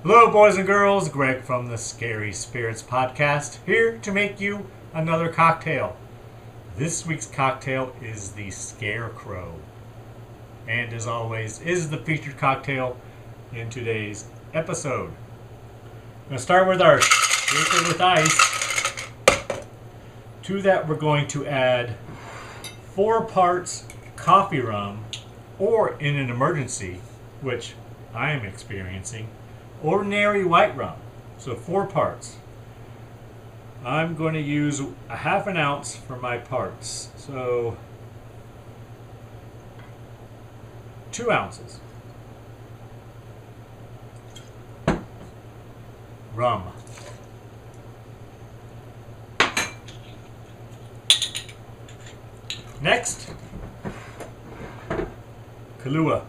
Hello, boys and girls. Greg from the Scary Spirits Podcast, here to make you another cocktail. This week's cocktail is the Scarecrow, and as always, is the featured cocktail in today's episode. I'm going to start with our shaker with ice. To that, we're going to add 4 parts coffee rum, or in an emergency, which I am experiencing, ordinary white rum. So 4 parts. I'm going to use a half an ounce for my parts. So 2 ounces. Rum. Next, Kahlua.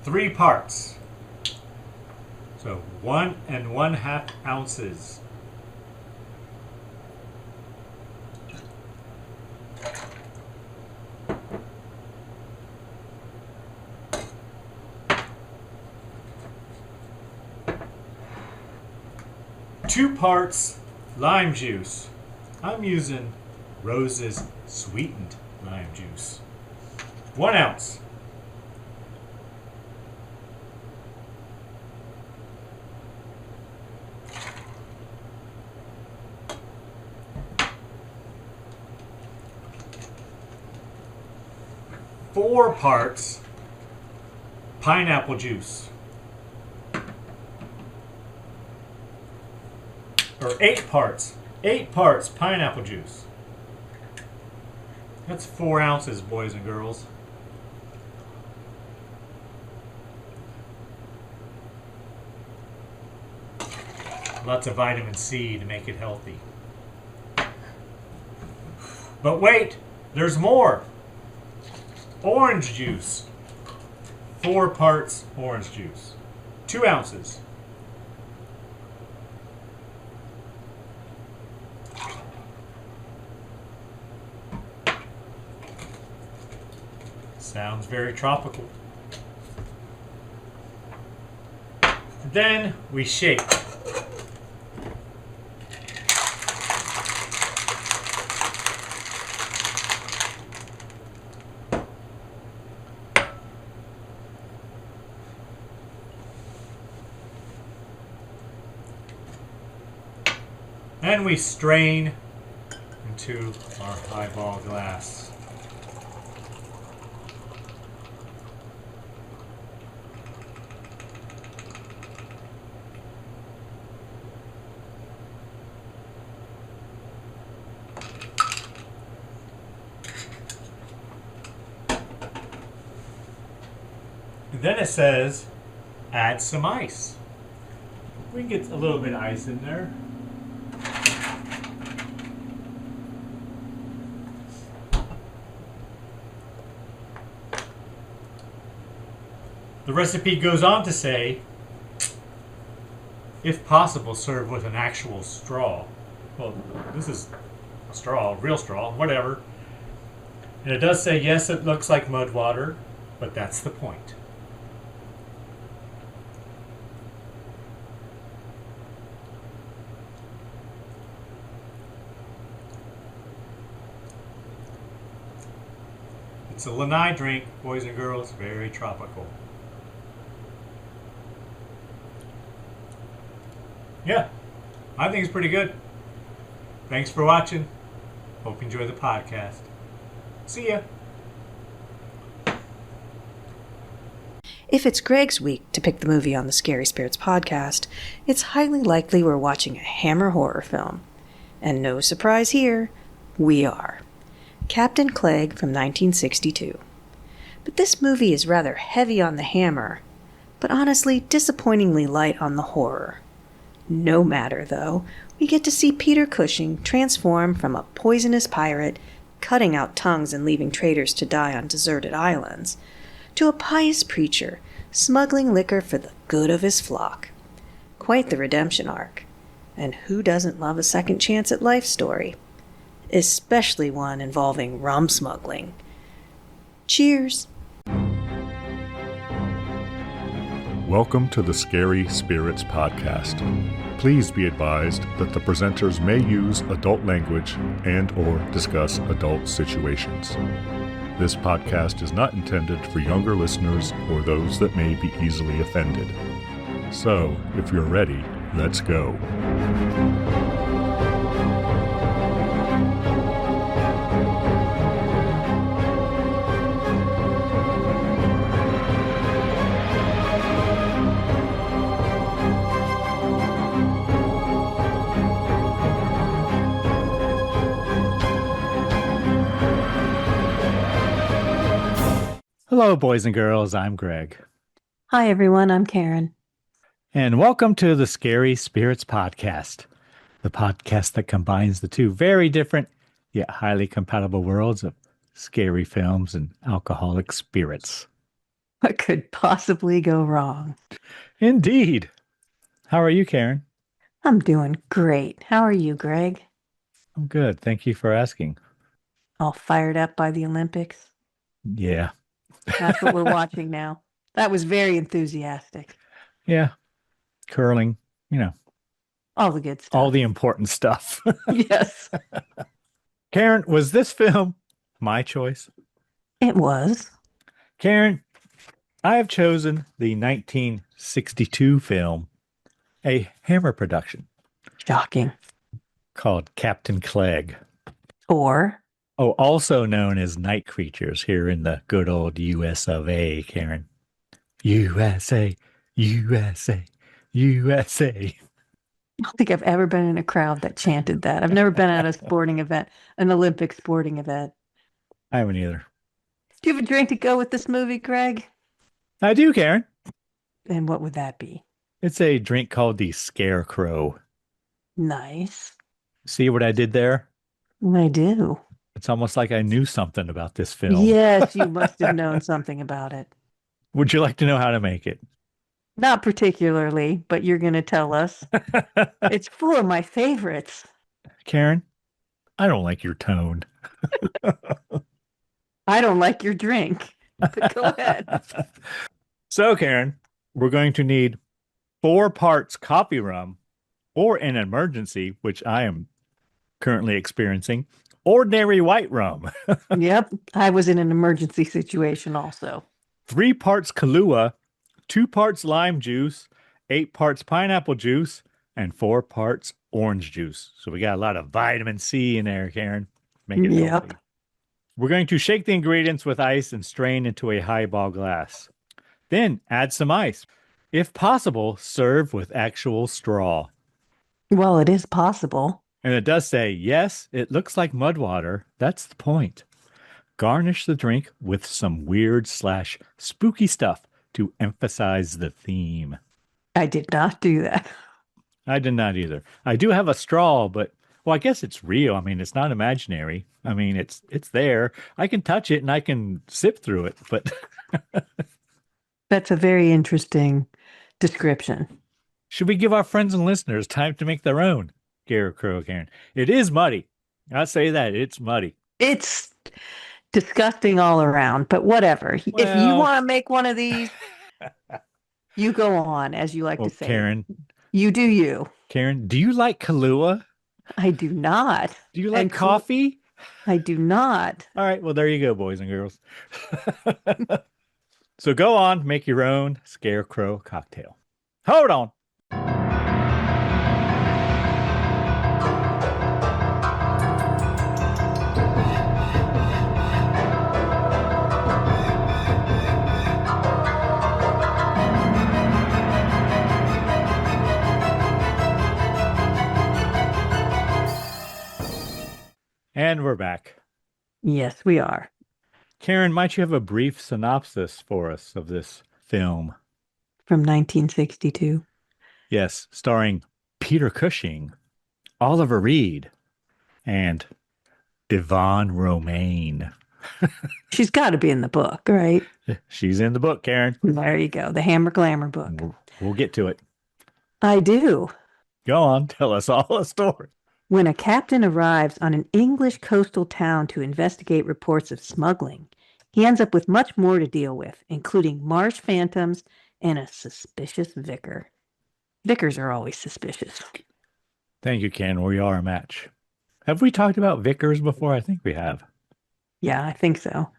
3 parts. So 1 1/2 ounces. Two parts lime juice. I'm using Rose's sweetened lime juice. 1 ounce. Four parts pineapple juice. Or 8 parts. 8 parts pineapple juice. That's 4 ounces, boys and girls. Lots of vitamin C to make it healthy. But wait, there's more. Orange juice. 4 parts orange juice. 2 ounces. Sounds very tropical. Then we shake. Then we strain into our highball glass. Then it says, add some ice. We can get a little bit of ice in there. The recipe goes on to say, if possible, serve with an actual straw. Well, this is a straw, real straw, whatever. And it does say, yes, it looks like mud water, but that's the point. It's a lanai drink, boys and girls, very tropical. Yeah, I think it's pretty good. Thanks for watching. Hope you enjoy the podcast. See ya. If it's Greg's week to pick the movie on the Scary Spirits podcast, it's highly likely we're watching a Hammer horror film. And no surprise here, we are. Captain Clegg from 1962. But this movie is rather heavy on the Hammer, but honestly disappointingly light on the horror. No matter, though, we get to see Peter Cushing transform from a poisonous pirate, cutting out tongues and leaving traitors to die on deserted islands, to a pious preacher, smuggling liquor for the good of his flock. Quite the redemption arc. And who doesn't love a second chance at life story? Especially one involving rum smuggling. Cheers! Welcome to the Scary Spirits Podcast. Please be advised that the presenters may use adult language and or discuss adult situations. This podcast is not intended for younger listeners or those that may be easily offended. So, if you're ready, let's go. Hello, boys and girls. I'm Greg. Hi, everyone. I'm Karen. And welcome to the Scary Spirits Podcast, the podcast that combines the two very different yet highly compatible worlds of scary films and alcoholic spirits. What could possibly go wrong? Indeed. How are you, Karen? I'm doing great. How are you, Greg? I'm good. Thank you for asking. All fired up by the Olympics? Yeah. That's what we're watching now. That was very enthusiastic. Yeah. Curling, all the good stuff. All the important stuff. Yes. Karen, was this film my choice? It was. Karen, I have chosen the 1962 film, a Hammer production. Shocking. Called Captain Clegg. Or? Oh, also known as Night Creatures here in the good old US of A, Karen. USA, USA, USA. I don't think I've ever been in a crowd that chanted that. I've never been at a sporting event, an Olympic sporting event. I haven't either. Do you have a drink to go with this movie, Greg? I do, Karen. And what would that be? It's a drink called the Scarecrow. Nice. See what I did there? I do. It's almost like I knew something about this film. Yes, you must have known something about it. Would you like to know how to make it? Not particularly, but you're going to tell us. It's full of my favorites. Karen, I don't like your tone. I don't like your drink. But go ahead. So, Karen, we're going to need 4 parts coffee rum, or in an emergency, which I am currently experiencing, ordinary white rum. Yep. I was in an emergency situation also. 3 parts Kahlua, 2 parts lime juice, 8 parts pineapple juice, and 4 parts orange juice. So we got a lot of vitamin C in there, Karen. Make it healthy. We're going to shake the ingredients with ice and strain into a highball glass. Then add some ice. If possible, serve with actual straw. Well, it is possible. And it does say, yes, it looks like mud water. That's the point. Garnish the drink with some weird/spooky stuff to emphasize the theme. I did not do that. I did not either. I do have a straw, but, well, I guess it's real. I mean, it's not imaginary. I mean, it's there. I can touch it and I can sip through it, but... That's a very interesting description. Should we give our friends and listeners time to make their own Scarecrow, Karen? It is muddy. I'll say that. It's muddy. It's disgusting all around, but whatever. Well, if you want to make one of these, you go on, as you like to say. Karen. You do you. Karen, do you like Kahlua? I do not. Do you like coffee? I do not. All right. Well, there you go, boys and girls. So go on, make your own Scarecrow cocktail. Hold on. And we're back. Yes, we are. Karen, might you have a brief synopsis for us of this film? From 1962. Yes, starring Peter Cushing, Oliver Reed, and Yvonne Romain. She's got to be in the book, right? She's in the book, Karen. There you go. The Hammer Glamour book. We'll get to it. I do. Go on. Tell us all the story. When a captain arrives on an English coastal town to investigate reports of smuggling, he ends up with much more to deal with, including marsh phantoms, and a suspicious vicar. Vicars are always suspicious. Thank you, Ken. We are a match. Have we talked about vicars before? I think we have. Yeah, I think so.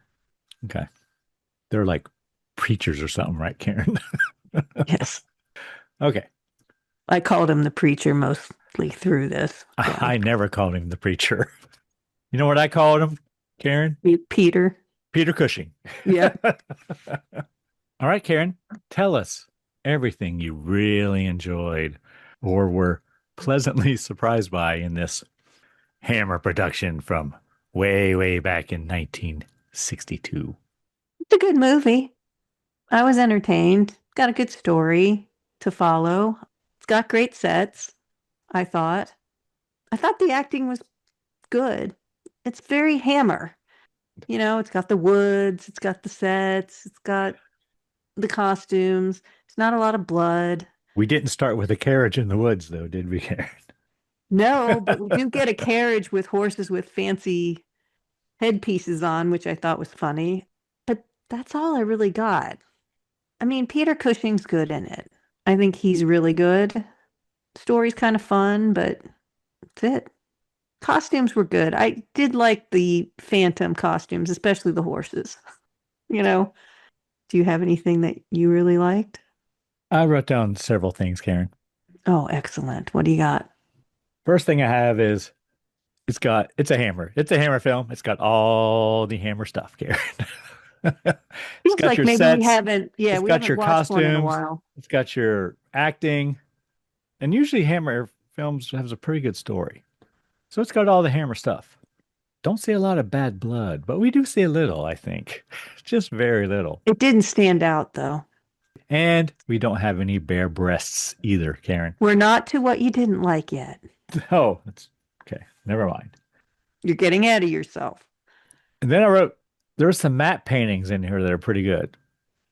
Okay. They're like preachers or something, right, Karen? Yes. Okay. I called him the preacher mostly through this. I never called him the preacher. You know what I called him, Karen? Peter. Peter Cushing. Yeah. All right, Karen, tell us everything you really enjoyed or were pleasantly surprised by in this Hammer production from way, way back in 1962. It's a good movie. I was entertained. Got a good story to follow. It's got great sets, I thought. I thought the acting was good. It's very Hammer. You know, it's got the woods, it's got the sets, it's got the costumes. It's not a lot of blood. We didn't start with a carriage in the woods, though, did we, Karen? No, but we do get a carriage with horses with fancy headpieces on, which I thought was funny. But that's all I really got. I mean, Peter Cushing's good in it. I think he's really good. Story's kind of fun, but that's it. Costumes were good. I did like the Phantom costumes, especially the horses. You know, do you have anything that you really liked? I wrote down several things, Karen. Oh, excellent. What do you got? First thing I have is it's a Hammer. It's a Hammer film. It's got all the Hammer stuff, Karen. It's Feels got like your maybe sets. we haven't, It's we got haven't your watched one in a costumes. while. It's got your acting. And usually Hammer films have a pretty good story. So it's got all the Hammer stuff. Don't see a lot of bad blood, but we do see a little, I think. Just very little. It didn't stand out, though. And we don't have any bare breasts either, Karen. We're not to what you didn't like yet. Oh, that's okay. Never mind. You're getting ahead of yourself. And then I wrote, there are some matte paintings in here that are pretty good.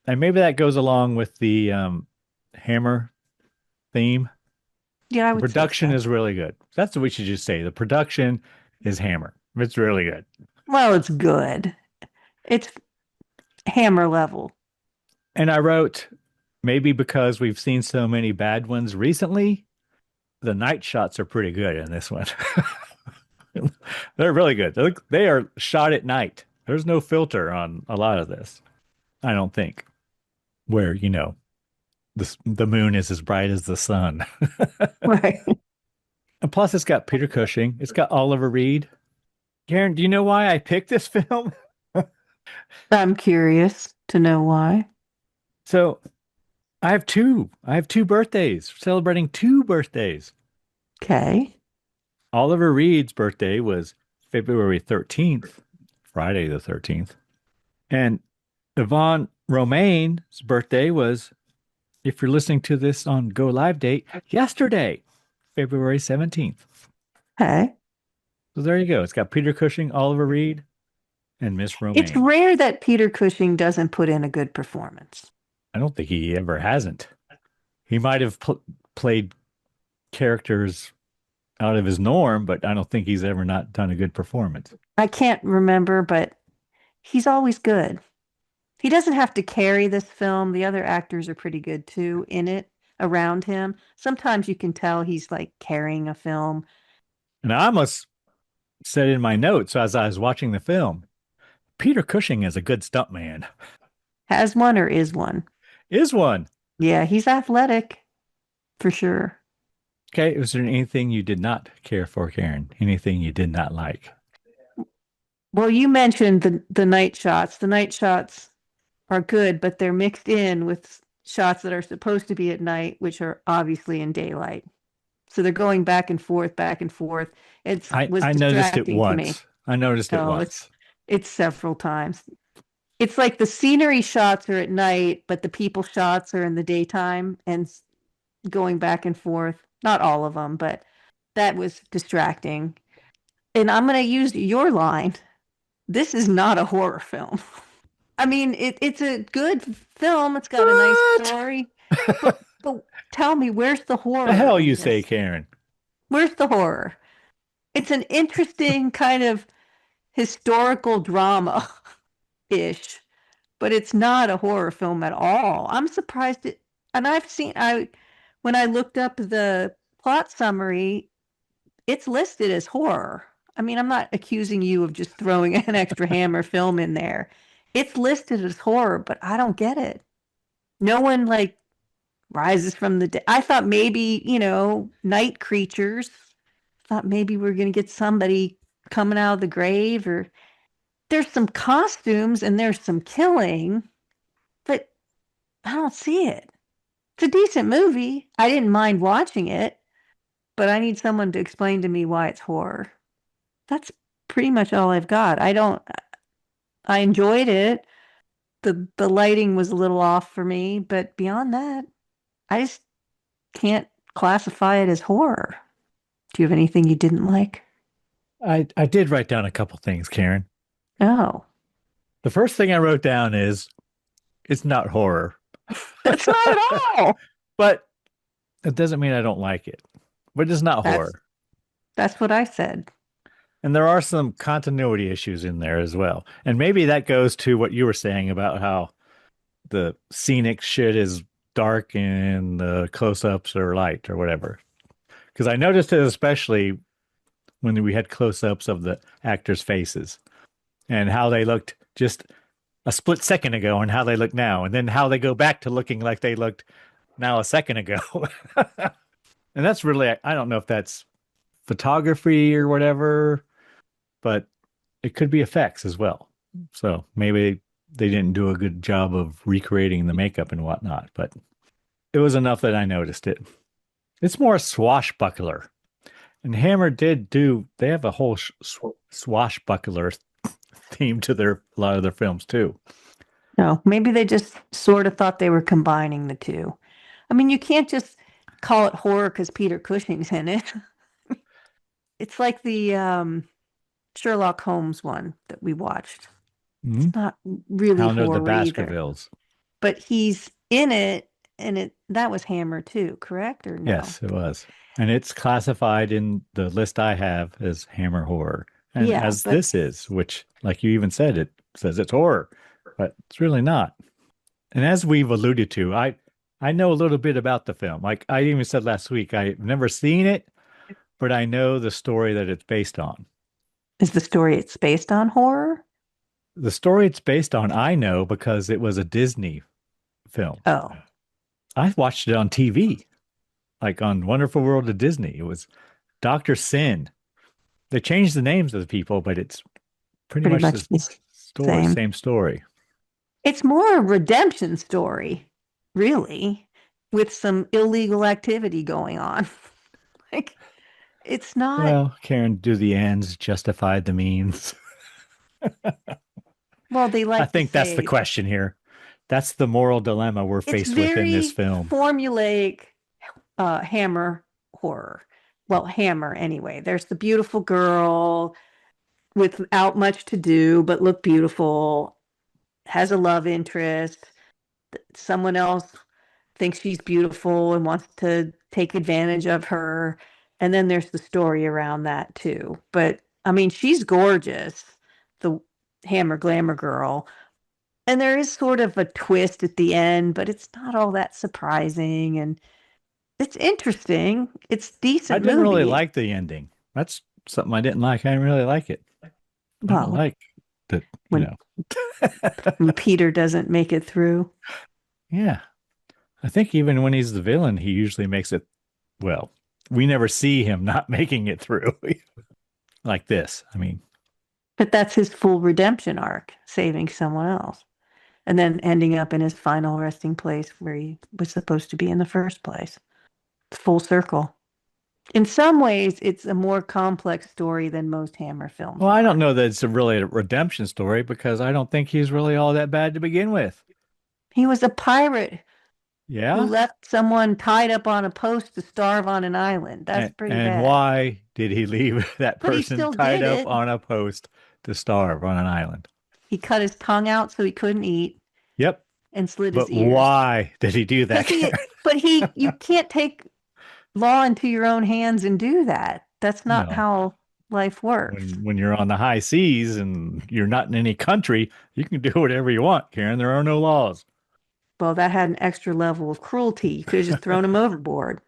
And maybe that goes along with the Hammer theme. Yeah, I The would production say so. is really good. That's what we should just say. The production is Hammer. It's really good. Well, it's good. It's Hammer level. And I wrote, maybe because we've seen so many bad ones recently, the night shots are pretty good in this one. They're really good. They are shot at night. There's no filter on a lot of this, I don't think. Where, the moon is as bright as the sun. Right. And plus, it's got Peter Cushing. It's got Oliver Reed. Karen, do you know why I picked this film? I'm curious to know why. So I have two. I have two birthdays, celebrating two birthdays. Okay. Oliver Reed's birthday was February 13th, Friday the 13th. And Yvonne Romain's birthday was, if you're listening to this on Go Live date, yesterday, February 17th. Okay. So there you go. It's got Peter Cushing, Oliver Reed, and Miss Romain. It's rare that Peter Cushing doesn't put in a good performance. I don't think he ever hasn't. He might have played characters out of his norm, but I don't think he's ever not done a good performance. I can't remember, but he's always good. He doesn't have to carry this film. The other actors are pretty good too in it around him. Sometimes you can tell he's like carrying a film. And I almost said in my notes as I was watching the film, Peter Cushing is a good stuntman. Has one or is one? Is one. Yeah, he's athletic for sure. Okay, was there anything you did not care for, Karen? Anything you did not like? Well, you mentioned the night shots. The night shots are good, but they're mixed in with shots that are supposed to be at night, which are obviously in daylight. So they're going back and forth, back and forth. I noticed it once. I noticed it once. It's several times. It's like the scenery shots are at night, but the people shots are in the daytime and going back and forth. Not all of them, but that was distracting. And I'm going to use your line. This is not a horror film. I mean, it's a good film. It's got a nice story. But tell me, where's the horror? The hell you say, Karen? Where's the horror? It's an interesting kind of historical drama-ish, but it's not a horror film at all. I'm surprised it, and when I looked up the plot summary, it's listed as horror. I mean, I'm not accusing you of just throwing an extra Hammer film in there. It's listed as horror, but I don't get it. No one like rises from the dead. I thought maybe, night creatures. Thought maybe we're going to get somebody coming out of the grave, or there's some costumes and there's some killing, but I don't see it. It's a decent movie. I didn't mind watching it, but I need someone to explain to me why it's horror. That's pretty much all I've got. I enjoyed it. The lighting was a little off for me, but beyond that, I just can't classify it as horror. Do you have anything you didn't like? I did write down a couple things, Karen. Oh. The first thing I wrote down is it's not horror. That's not at all. But it doesn't mean I don't like it. But it's not horror. That's what I said. And there are some continuity issues in there as well. And maybe that goes to what you were saying about how the scenic shit is dark and the close-ups are light or whatever. Because I noticed it especially when we had close-ups of the actors' faces and how they looked just a split second ago and how they look now, and then how they go back to looking like they looked now a second ago. And that's really, I don't know if that's photography or whatever, but it could be effects as well. So maybe they didn't do a good job of recreating the makeup and whatnot, but it was enough that I noticed it. It's more swashbuckler. And Hammer they have a whole swashbuckler theme to a lot of their films too. No, maybe they just sort of thought they were combining the two. I mean, you can't just call it horror because Peter Cushing's in it. It's like the Sherlock Holmes one that we watched. Mm-hmm. It's not really Hound horror of the Baskervilles. But he's in it, and that was Hammer too, correct or no? Yes, it was. And it's classified in the list I have as Hammer horror. And this is, which, like you even said, it says it's horror, but it's really not. And as we've alluded to, I know a little bit about the film. Like I even said last week, I've never seen it, but I know the story that it's based on. Is the story it's based on horror? The story it's based on, I know because it was a Disney film. Oh. I watched it on TV, like on Wonderful World of Disney. It was Dr. Sin. They changed the names of the people, but it's pretty much the story, same story. It's more a redemption story, really, with some illegal activity going on. Like, it's not. Well, Karen, do the ends justify the means? Well, I think that's the question here. That's the moral dilemma we're faced with in this film. Formulaic Hammer horror. Well, Hammer anyway. There's the beautiful girl without much to do but look beautiful, has a love interest. Someone else thinks she's beautiful and wants to take advantage of her. And then there's the story around that too. But I mean, she's gorgeous, the Hammer glamour girl. And there is sort of a twist at the end, but it's not all that surprising. And it's interesting. It's decent. I didn't really like the ending. That's something I didn't like. I didn't really like it. Well, I don't like that, when Peter doesn't make it through. Yeah. I think even when he's the villain, he usually makes it, well, we never see him not making it through like this. I mean. But that's his full redemption arc, saving someone else. And then ending up in his final resting place where he was supposed to be in the first place. Full circle. In some ways, it's a more complex story than most Hammer films. Well, I don't know that it's really a redemption story because I don't think he's really all that bad to begin with. He was a pirate. Yeah. Who left someone tied up on a post to starve on an island. That's pretty bad. And why did he leave that person tied up on a post to starve on an island? He cut his tongue out so he couldn't eat. Yep. And slit his ears. But why did he do that? You can't take law into your own hands and do that. That's not how life works. When you're on the high seas and you're not in any country, you can do whatever you want, Karen. There are no laws. Well, that had an extra level of cruelty. You could have just thrown him overboard.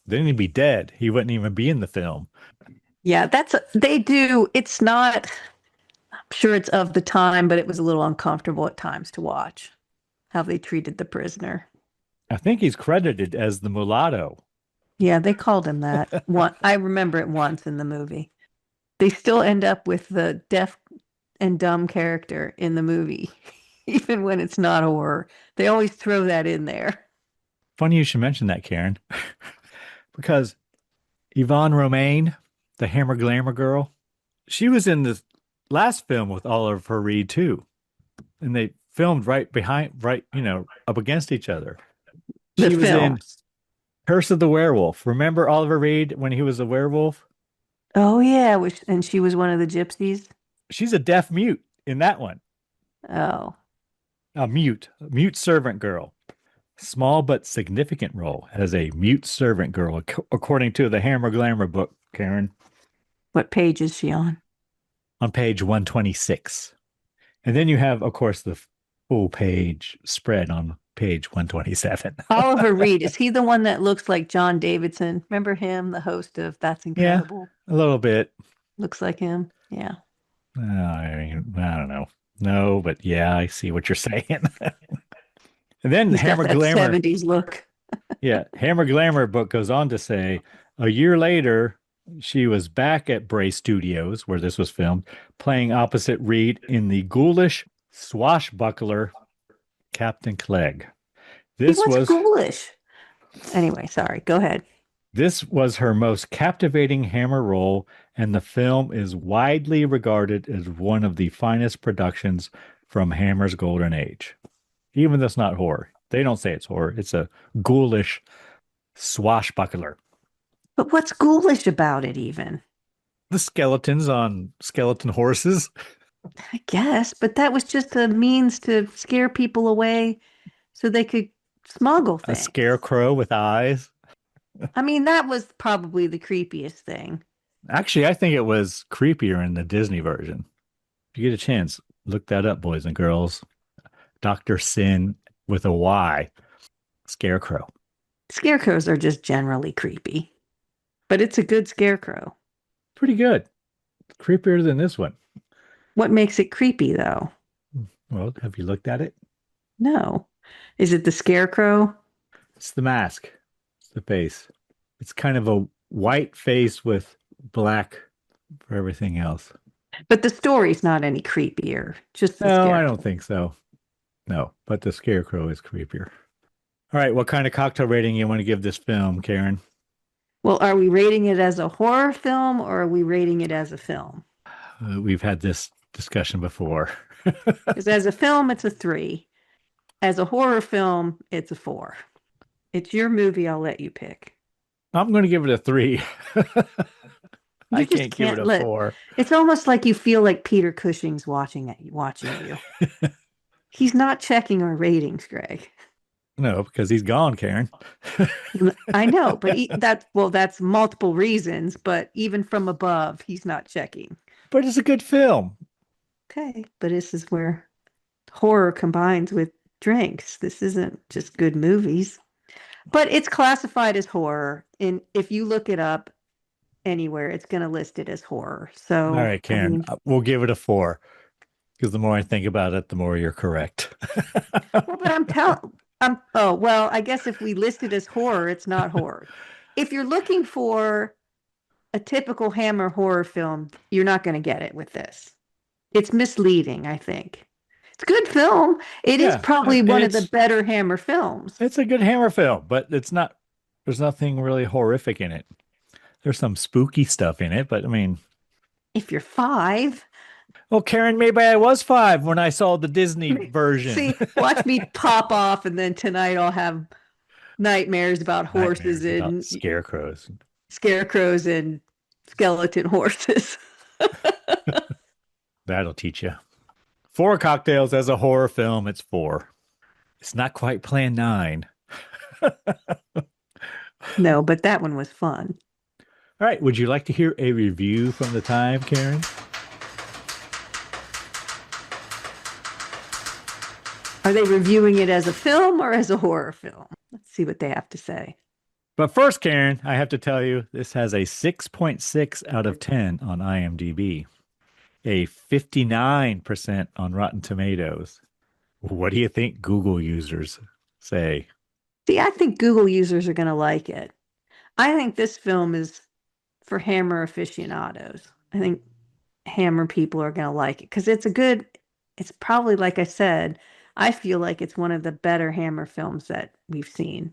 Then he'd be dead. He wouldn't even be in the film. Yeah, they do. It's not, I'm sure it's of the time, but it was a little uncomfortable at times to watch how they treated the prisoner. I think he's credited as the mulatto. Yeah, they called him that. I remember it once in the movie. They still end up with the deaf and dumb character in the movie, even when it's not horror. They always throw that in there. Funny you should mention that, Karen, because Yvonne Romain, the Hammer Glamour girl, she was in the last film with Oliver Reed too, and they filmed right, up against each other. She was in Curse of the Werewolf. Remember Oliver Reed when he was a werewolf? Oh, yeah. And she was one of the gypsies? She's a deaf mute in that one. Oh. A mute servant girl. Small but significant role as a mute servant girl, according to the Hammer Glamour book, Karen. What page is she on? On page 126. And then you have, of course, the full page spread on page 127. Oliver Reed, is he the one that looks like John Davidson? Remember him, the host of That's Incredible? Yeah, a little bit. Looks like him. Yeah. I don't know. No, but yeah, I see what you're saying. And then He's Hammer got that Glamour 70s look. Yeah, Hammer Glamour book goes on to say a year later, she was back at Bray Studios, where this was filmed, playing opposite Reed in the ghoulish swashbuckler Captain Clegg. He was ghoulish. Anyway, sorry. Go ahead. This was her most captivating Hammer role, and the film is widely regarded as one of the finest productions from Hammer's golden age. Even though it's not horror. They don't say it's horror. It's a ghoulish swashbuckler. But what's ghoulish about it even? The skeletons on skeleton horses. I guess, but that was just a means to scare people away so they could smuggle things. A scarecrow with eyes. I mean, that was probably the creepiest thing. Actually, I think it was creepier in the Disney version. If you get a chance, look that up, boys and girls. Dr. Sin with a Y. Scarecrow. Scarecrows are just generally creepy. But it's a good scarecrow. Pretty good. Creepier than this one. What makes it creepy, though? Well, have you looked at it? No. Is it the scarecrow? It's the mask. It's the face. It's kind of a white face with black for everything else. But the story's not any creepier. Just the No, I don't think so. No, but the scarecrow is creepier. All right, what kind of cocktail rating you want to give this film, Karen? Well, are we rating it as a horror film or are we rating it as a film? We've had this discussion before. Because as a film, it's a 3. As a horror film, it's a 4. It's your movie. I'll let you pick. I'm going to give it a 3. I can't give it a 4. It's almost like you feel like Peter Cushing's watching you. He's not checking our ratings, Greg. No, because he's gone, Karen. I know, but that's multiple reasons, but even from above, he's not checking. But it's a good film. Okay, but this is where horror combines with drinks. This isn't just good movies. But it's classified as horror, and if you look it up anywhere, it's going to list it as horror. So, all right, Karen, we'll give it a 4. Because the more I think about it, the more you're correct. Well, but I guess if we list it as horror, it's not horror. If you're looking for a typical Hammer horror film, you're not going to get it with this. It's misleading, I think. It's a good film. It is probably one of the better Hammer films. It's a good Hammer film, but there's nothing really horrific in it. There's some spooky stuff in it, but I mean, if you're 5. Well, Karen, maybe I was 5 when I saw the Disney version. See, watch me pop off, and then tonight I'll have nightmares about horses and scarecrows and skeleton horses. That'll teach you. 4 cocktails as a horror film. It's 4. It's not quite Plan 9. No, but that one was fun. All right. Would you like to hear a review from the time, Karen? Are they reviewing it as a film or as a horror film? Let's see what they have to say. But first, Karen, I have to tell you, this has a 6.6 out of 10 on IMDb, a 59% on Rotten Tomatoes. What do you think Google users say? See, I think Google users are going to like it. I think this film is for Hammer aficionados. I think Hammer people are going to like it because it's probably, like I said, I feel like it's one of the better Hammer films that we've seen.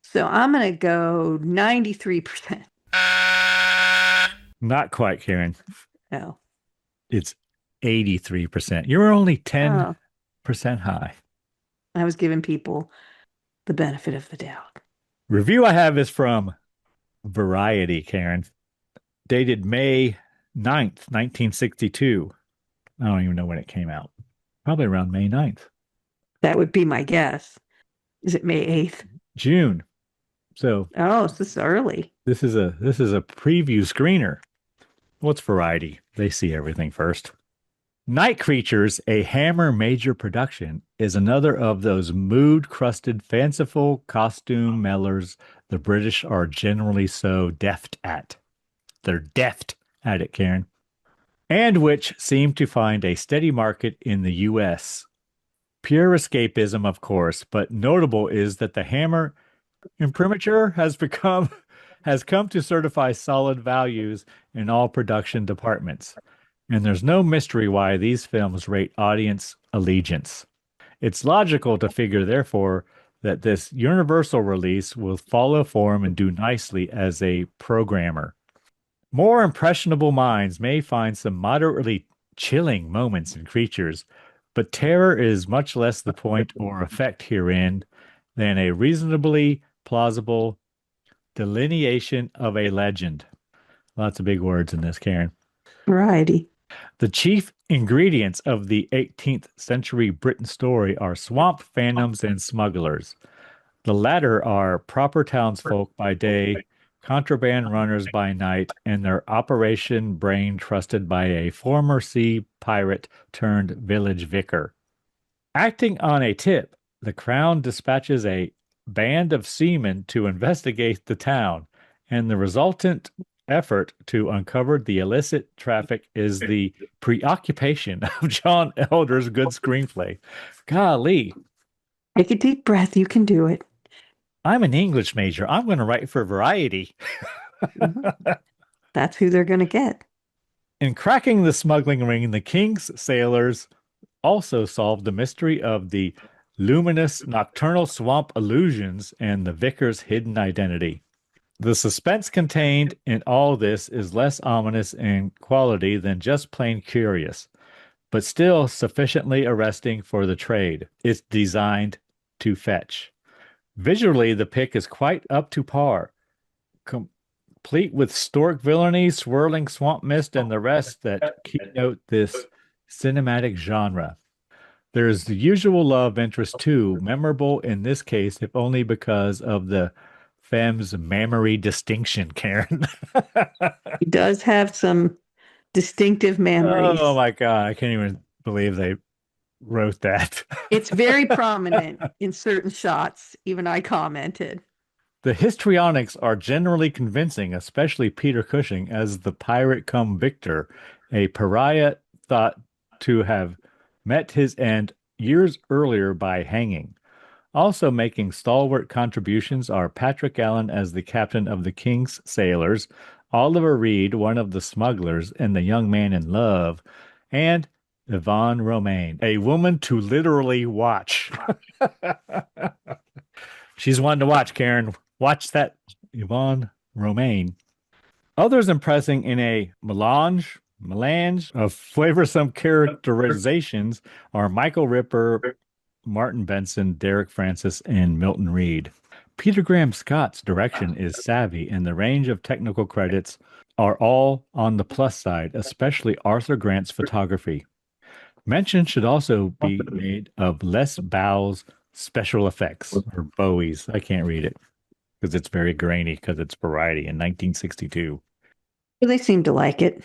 So I'm going to go 93%. Not quite, Karen. Oh. It's 83%. You're only 10% high. I was giving people the benefit of the doubt. Review I have is from Variety, Karen, dated May 9th, 1962. I don't even know when it came out. Probably around May 9th. That would be my guess. Is it May 8th? June. So this is early. This is a preview screener. What's Variety? They see everything first. Night Creatures, a Hammer major production, is another of those mood-crusted, fanciful costume mellers the British are generally so deft at. They're deft at it, Karen. And which seem to find a steady market in the U.S. Pure escapism, of course, but notable is that the Hammer imprimatur has come to certify solid values in all production departments. And there's no mystery why these films rate audience allegiance. It's logical to figure, therefore, that this universal release will follow form and do nicely as a programmer. More impressionable minds may find some moderately chilling moments in Creatures, but terror is much less the point or effect herein than a reasonably plausible delineation of a legend. Lots of big words in this, Karen. Variety. The chief ingredients of the 18th century Britain story are swamp phantoms and smugglers. The latter are proper townsfolk by day, contraband runners by night, and their operation brain trusted by a former sea pirate turned village vicar. Acting on a tip, the Crown dispatches a band of seamen to investigate the town, and the resultant effort to uncover the illicit traffic is the preoccupation of John Elder's good screenplay. Golly. Take a deep breath. You can do it. I'm an English major. I'm going to write for Variety. That's who they're going to get. In cracking the smuggling ring, the king's sailors also solved the mystery of the luminous nocturnal swamp illusions and the vicar's hidden identity. The suspense contained in all this is less ominous in quality than just plain curious, but still sufficiently arresting for the trade it's designed to fetch. Visually, the pick is quite up to par, complete with stork villainy, swirling swamp mist, and the rest that keynote this cinematic genre. There's the usual love interest too, memorable in this case, if only because of the femme's mammary distinction, Karen. He does have some distinctive mammaries. Oh my God, I can't even believe they wrote that. It's very prominent in certain shots. Even I commented. The histrionics are generally convincing, especially Peter Cushing as the pirate cum victor, a pariah thought to have met his end years earlier by hanging. Also making stalwart contributions are Patrick Allen as the captain of the King's sailors, Oliver Reed, one of the smugglers and the young man in love, and Yvonne Romain, a woman to literally watch. She's one to watch, Karen. Watch that Yvonne Romain. Others impressing in a melange of flavorsome characterizations are Michael Ripper, Martin Benson, Derek Francis, and Milton Reed. Peter Graham Scott's direction is savvy, and the range of technical credits are all on the plus side, especially Arthur Grant's photography. Mention should also be made of Les Bow's special effects, or Bowie's. I can't read it because it's very grainy because it's Variety in 1962. They seem to like it.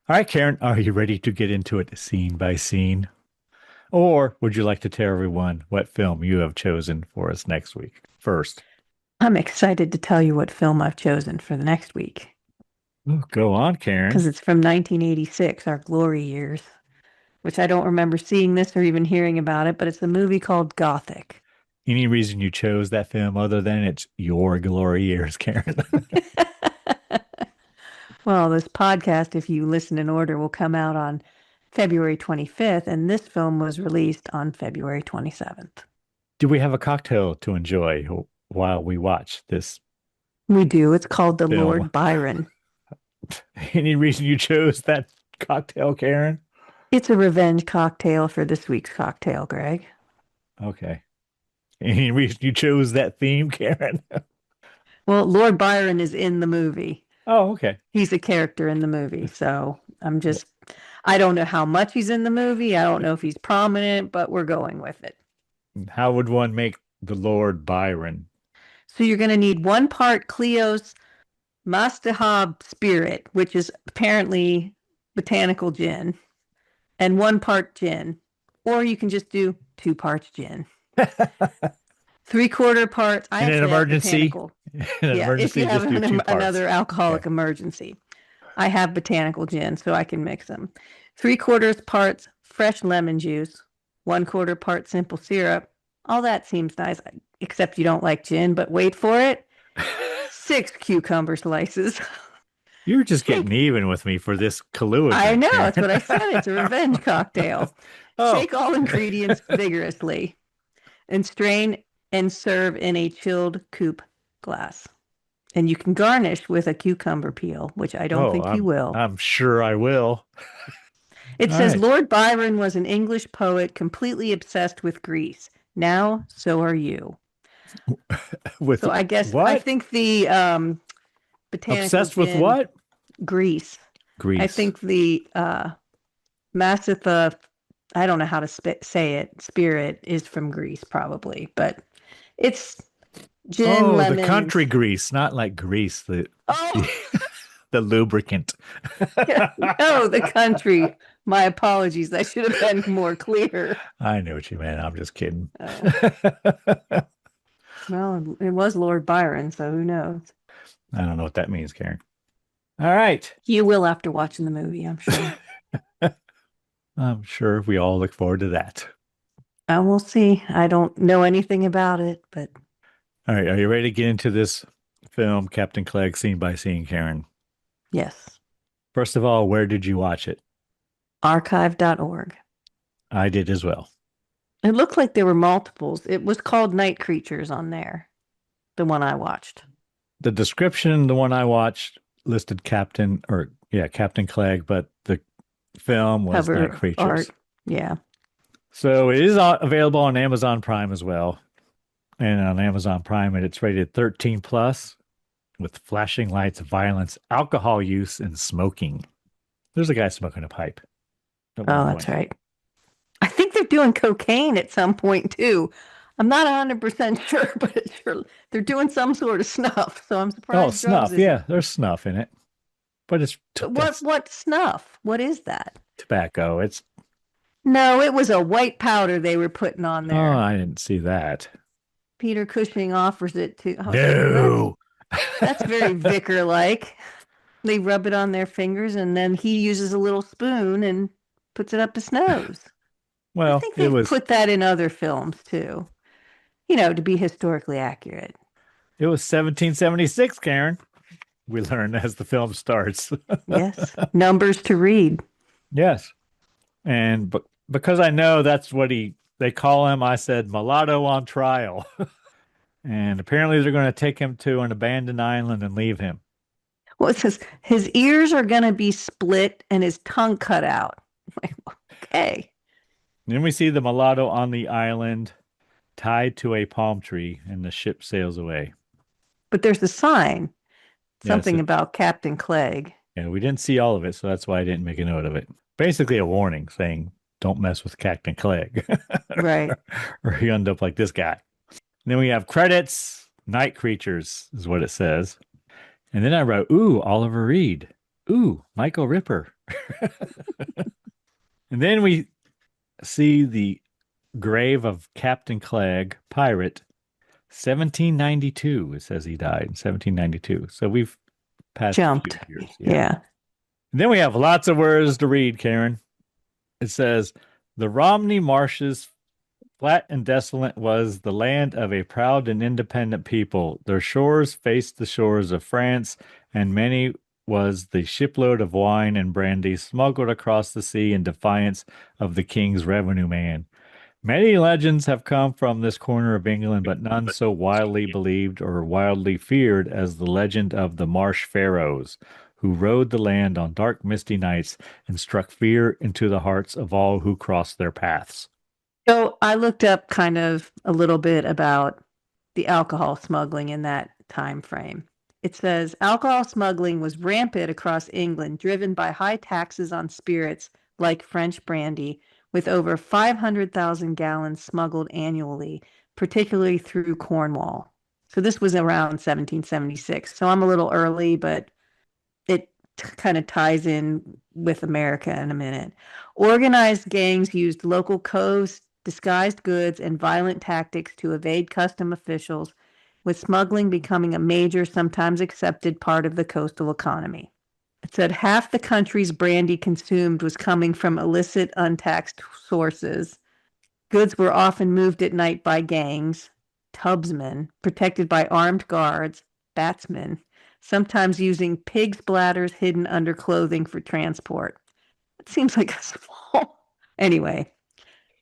All right, Karen, are you ready to get into it scene by scene? Or would you like to tell everyone what film you have chosen for us next week first? I'm excited to tell you what film I've chosen for the next week Ooh, go on, because Karen. it's from 1986, our glory years, which I don't remember seeing this or even hearing about it, but it's a movie called Gothic. Any reason you chose that film other than it's your glory years, Karen? Well, this podcast, if you listen in order, will come out on February 25th, and this film was released on February 27th. Do we have a cocktail to enjoy while we watch this We do. It's called the film? Lord Byron. Any reason you chose that cocktail, Karen? It's a revenge cocktail for this week's cocktail, Greg. Okay. Any reason you chose that theme, Karen? Well, Lord Byron is in the movie. Oh, okay. He's a character in the movie. So I don't know how much he's in the movie. I don't know if he's prominent, but we're going with it. How would one make the Lord Byron? So you're going to need 1 part Cleo's Mastahab spirit, which is apparently botanical gin, and 1 part gin. Or you can just do 2 parts gin. 3/4 parts. In an emergency. If you have another alcoholic emergency. I have botanical gin, so I can mix them. 3/4 parts fresh lemon juice, 1/4 part simple syrup. All that seems nice, except you don't like gin, but wait for it. 6 cucumber slices. You're just getting even with me for this collusion. I know, that's what I said. It's a revenge cocktail. Oh. Shake all ingredients vigorously and strain and serve in a chilled coupe glass. And you can garnish with a cucumber peel, which I don't think you will. I'm sure I will. It says, Lord Byron was an English poet completely obsessed with Greece. Now, so are you. So I guess what? I think the botanical obsessed with what? Greece. I think the Massitha, I don't know how to say it, spirit is from Greece probably, but it's gin, lemon. The country Greece, not like Greece, the lubricant. No, the country. My apologies. I should have been more clear. I know what you meant. I'm just kidding. Well, it was Lord Byron, so who knows? I don't know what that means, Karen. All right. You will after watching the movie, I'm sure. I'm sure we all look forward to that. I will see. I don't know anything about it, but... All right. Are you ready to get into this film, Captain Clegg, scene by scene, Karen? Yes. First of all, where did you watch it? Archive.org. I did as well. It looked like there were multiples. It was called Night Creatures on there, the one I watched. The description, the one I watched, listed Captain Clegg, but the film was Cover Night Creatures. Art. Yeah. So it is available on Amazon Prime as well. And on Amazon Prime, it's rated 13 plus with flashing lights, violence, alcohol use, and smoking. There's a guy smoking a pipe. Oh, that's right. I think they're doing cocaine at some point too. I'm not 100% sure, but they're doing some sort of snuff. So I'm surprised. Oh, snuff. Yeah, there's snuff in it. But it's... What snuff? What is that? Tobacco. No, it was a white powder they were putting on there. Oh, I didn't see that. Peter Cushing offers it to... Oh, no! That's very vicar-like. They rub it on their fingers, and then he uses a little spoon and puts it up his nose. Well, I think they put that in other films, too. To be historically accurate. It was 1776, Karen. We learn as the film starts. Yes. Numbers to read. Yes. And because I know that's what they call him, I said mulatto on trial. And apparently they're going to take him to an abandoned island and leave him. Well, it says his ears are going to be split and his tongue cut out. Okay. Then we see the mulatto on the island tied to a palm tree, and the ship sails away. But there's a sign. Something about Captain Clegg. Yeah, we didn't see all of it, so that's why I didn't make a note of it. Basically a warning saying, don't mess with Captain Clegg. Right. Or you end up like this guy. And then we have credits. Night Creatures is what it says. And then I wrote, ooh, Oliver Reed. Ooh, Michael Ripper. And then we see the grave of Captain Clegg, pirate, 1792. It says he died in 1792. So we've passed a few Jumped. years. Yeah. And then we have lots of words to read, Karen. It says, the Romney marshes, flat and desolate, was the land of a proud and independent people. Their shores faced the shores of France, and many was the shipload of wine and brandy smuggled across the sea in defiance of the king's revenue man. Many legends have come from this corner of England, but none so widely believed or wildly feared as the legend of the Marsh Pharaohs, who rode the land on dark, misty nights and struck fear into the hearts of all who crossed their paths. So I looked up kind of a little bit about the alcohol smuggling in that time frame. It says alcohol smuggling was rampant across England, driven by high taxes on spirits like French brandy, with over 500,000 gallons smuggled annually, particularly through Cornwall. So this was around 1776. So I'm a little early, but it kind of ties in with America in a minute. Organized gangs used local codes, disguised goods, and violent tactics to evade custom officials, with smuggling becoming a major, sometimes accepted part of the coastal economy. It said half the country's brandy consumed was coming from illicit, untaxed sources. Goods were often moved at night by gangs, tubsmen, protected by armed guards, batsmen, sometimes using pigs' bladders hidden under clothing for transport. It seems like a small. Anyway,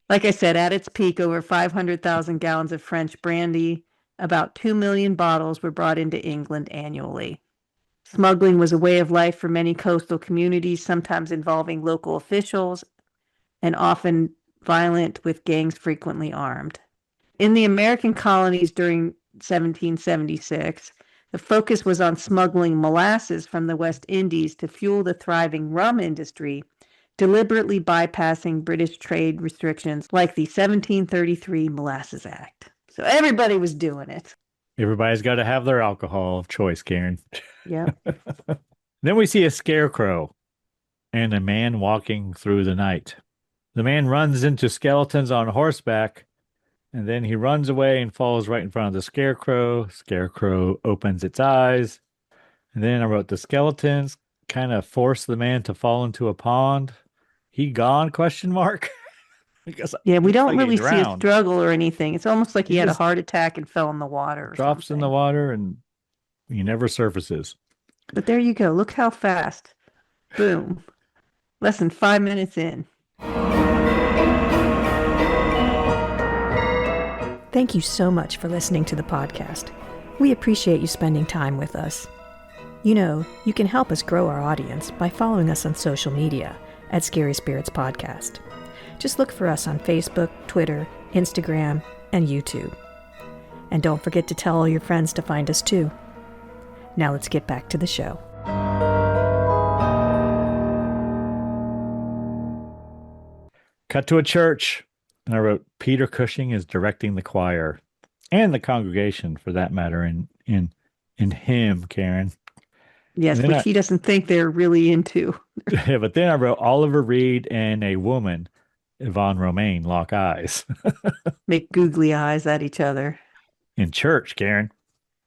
like I said, at its peak, over 500,000 gallons of French brandy, about 2 million bottles were brought into England annually. Smuggling was a way of life for many coastal communities, sometimes involving local officials and often violent, with gangs frequently armed. In the American colonies during 1776, the focus was on smuggling molasses from the West Indies to fuel the thriving rum industry, deliberately bypassing British trade restrictions like the 1733 Molasses Act. So everybody was doing it. Everybody's got to have their alcohol of choice, Karen. Yep. Then we see a scarecrow and a man walking through the night. The man runs into skeletons on horseback, and then he runs away and falls right in front of the scarecrow. Scarecrow opens its eyes. And then I wrote, the skeletons kind of force the man to fall into a pond. He gone, question mark? Because Yeah, we don't really see a drowned. struggle or anything. It's almost like he had a just heart attack and fell in the water or Drops in the something. water and he never surfaces. But there you go. Look how fast. Boom. Less than 5 minutes in. Thank you so much for listening to the podcast. We appreciate you spending time with us. You know, you can help us grow our audience by following us on social media at Scary Spirits Podcast. Just look for us on Facebook, Twitter, Instagram, and YouTube. And don't forget to tell all your friends to find us too. Now let's get back to the show. Cut to a church. And I wrote, Peter Cushing is directing the choir and the congregation, for that matter, in hymn, Karen. Yes, which he doesn't think they're really into. Yeah, but then I wrote Oliver Reed and a woman, Yvonne Romain, lock eyes. Make googly eyes at each other. In church, Karen.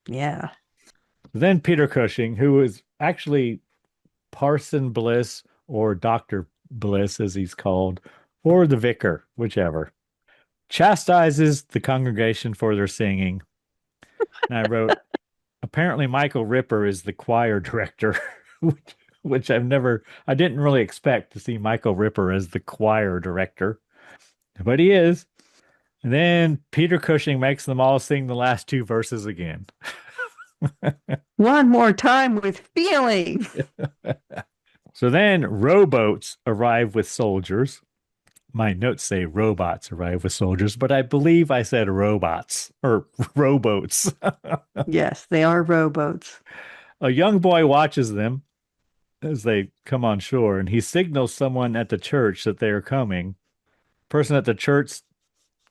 Yeah. Then Peter Cushing, who is actually Parson Bliss or Dr. Bliss, as he's called, or the vicar, whichever, chastises the congregation for their singing. And I wrote, apparently Michael Ripper is the choir director, which I didn't really expect to see Michael Ripper as the choir director, but he is. And then Peter Cushing makes them all sing the last two verses again. One more time with feeling. So then rowboats arrive with soldiers. My notes say robots arrive with soldiers, but I believe I said robots or rowboats. Yes, they are rowboats. A young boy watches them as they come on shore, and he signals someone at the church that they are coming. Person at the church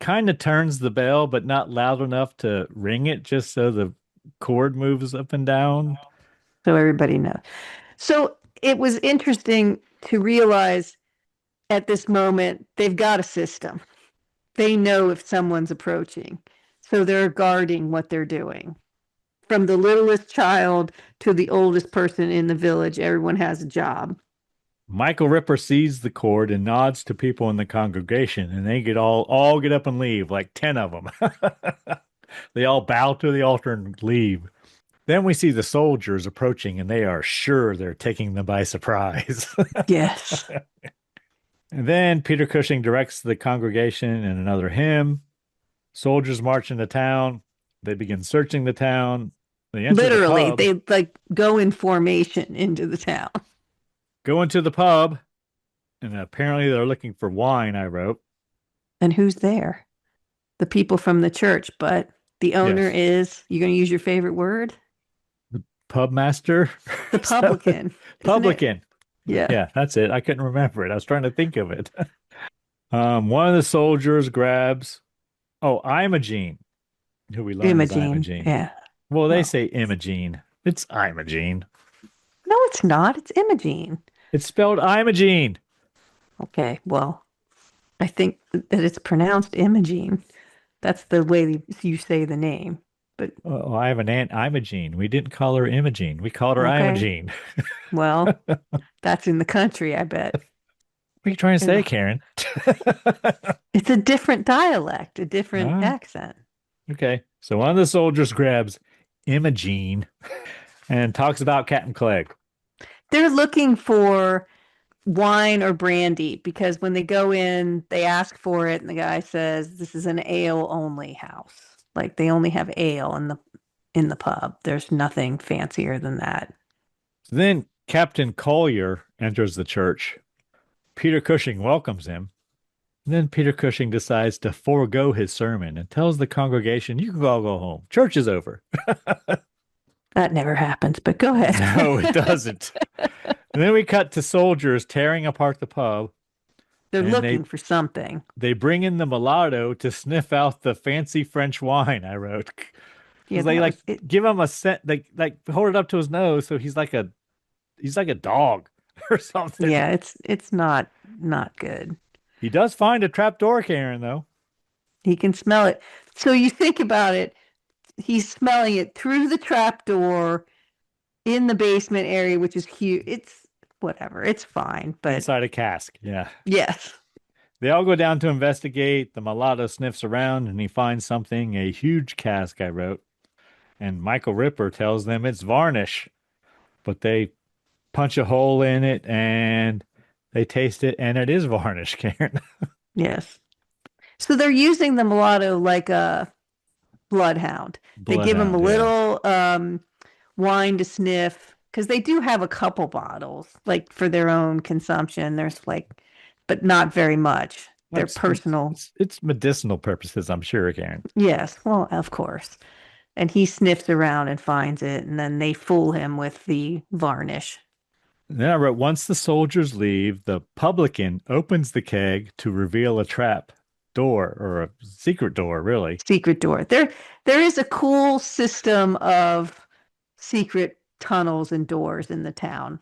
kind of turns the bell, but not loud enough to ring it, just so the cord moves up and down. So everybody knows. So it was interesting to realize at this moment they've got a system. They know if someone's approaching. So they're guarding what they're doing. From the littlest child to the oldest person in the village, everyone has a job. Michael Ripper sees the cord and nods to people in the congregation, and they all get up and leave, like 10 of them. They all bow to the altar and leave. Then we see the soldiers approaching, and they are sure they're taking them by surprise. Yes. And then Peter Cushing directs the congregation in another hymn. Soldiers march into town. They begin searching the town. They enter Literally, the pub, they go in formation into the town. go into the pub, and apparently they're looking for wine, I wrote. And who's there? The people from the church, but the owner is, you're going to use your favorite word? The pub master? The publican. Publican. Yeah. Yeah, that's it. I couldn't remember it. I was trying to think of it. One of the soldiers grabs, Imogene, who we learned is Imogene. Yeah. Well, they say Imogene. It's Imogene. No, it's not. It's Imogene. It's spelled Imogene. Okay, well, I think that it's pronounced Imogene. That's the way you say the name. But I have an aunt Imogene. We didn't call her Imogene. We called her Imogene. Well, that's in the country, I bet. What are you trying to say, Karen? It's a different dialect, a different accent. Okay. So one of the soldiers grabs Imogene and talks about Captain Clegg. They're looking for wine or brandy because when they go in, they ask for it, and the guy says, "This is an ale-only house." Like they only have ale in the pub. There's nothing fancier than that. So then Captain Collier enters the church. Peter Cushing welcomes him. And then Peter Cushing decides to forego his sermon and tells the congregation, "You can all go home. Church is over." That never happens, but go ahead. No, it doesn't. And then we cut to soldiers tearing apart the pub. They're looking for something. They bring in the mulatto to sniff out the fancy French wine, I wrote. Yeah, they give him a scent, they hold it up to his nose, so he's like a dog or something. Yeah, it's not good. He does find a trap door, Karen, though. He can smell it. So you think about it, he's smelling it through the trap door in the basement area, which is huge. It's whatever. It's fine. But inside a cask, yeah. Yes. They all go down to investigate. The mulatto sniffs around and he finds something, a huge cask, I wrote. And Michael Ripper tells them it's varnish. But they punch a hole in it and they taste it, and it is varnish, Karen. Yes. So they're using the mulatto like a bloodhound. They give him a little wine to sniff, because they do have a couple bottles, like for their own consumption. There's but not very much. They're personal. It's medicinal purposes, I'm sure, Karen. Yes, well, of course. And he sniffs around and finds it, and then they fool him with the varnish. Then I wrote, once the soldiers leave, the publican opens the keg to reveal a trap door, or a secret door, really. Secret door. There is a cool system of secret tunnels and doors in the town.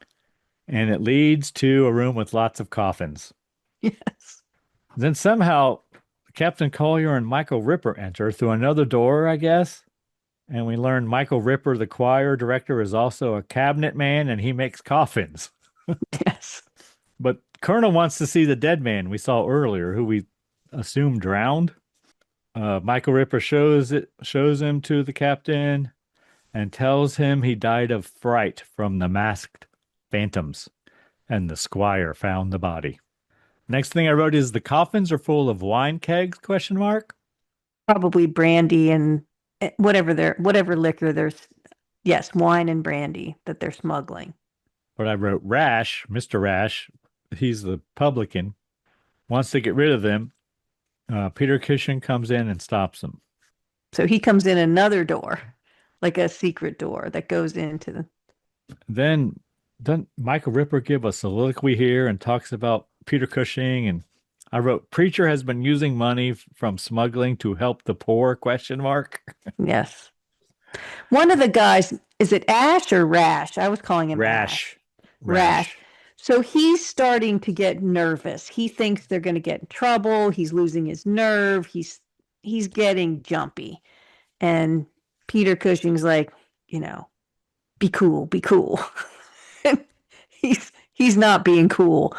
And it leads to a room with lots of coffins. Yes. Then somehow Captain Collier and Michael Ripper enter through another door, I guess. And we learn Michael Ripper, the choir director, is also a cabinet man, and he makes coffins. Yes. But Colonel wants to see the dead man we saw earlier, who we assume drowned. Michael Ripper shows him to the captain and tells him he died of fright from the masked phantoms, and the squire found the body. Next thing I wrote is the coffins are full of wine kegs, ? Probably brandy and whatever liquor there's. Yes, wine and brandy that they're smuggling. But I wrote Rash, Mr. Rash, he's the publican, wants to get rid of them. Peter Cushing comes in and stops him. So he comes in another door, like a secret door that goes into the... Then doesn't Michael Ripper give a soliloquy here and talks about Peter Cushing? And I wrote, preacher has been using money from smuggling to help the poor, ? Yes. One of the guys, is it Ash or Rash? I was calling him Rash. Rash. So he's starting to get nervous. He thinks they're going to get in trouble. He's losing his nerve. He's getting jumpy. And Peter Cushing's like, be cool, be cool. he's not being cool.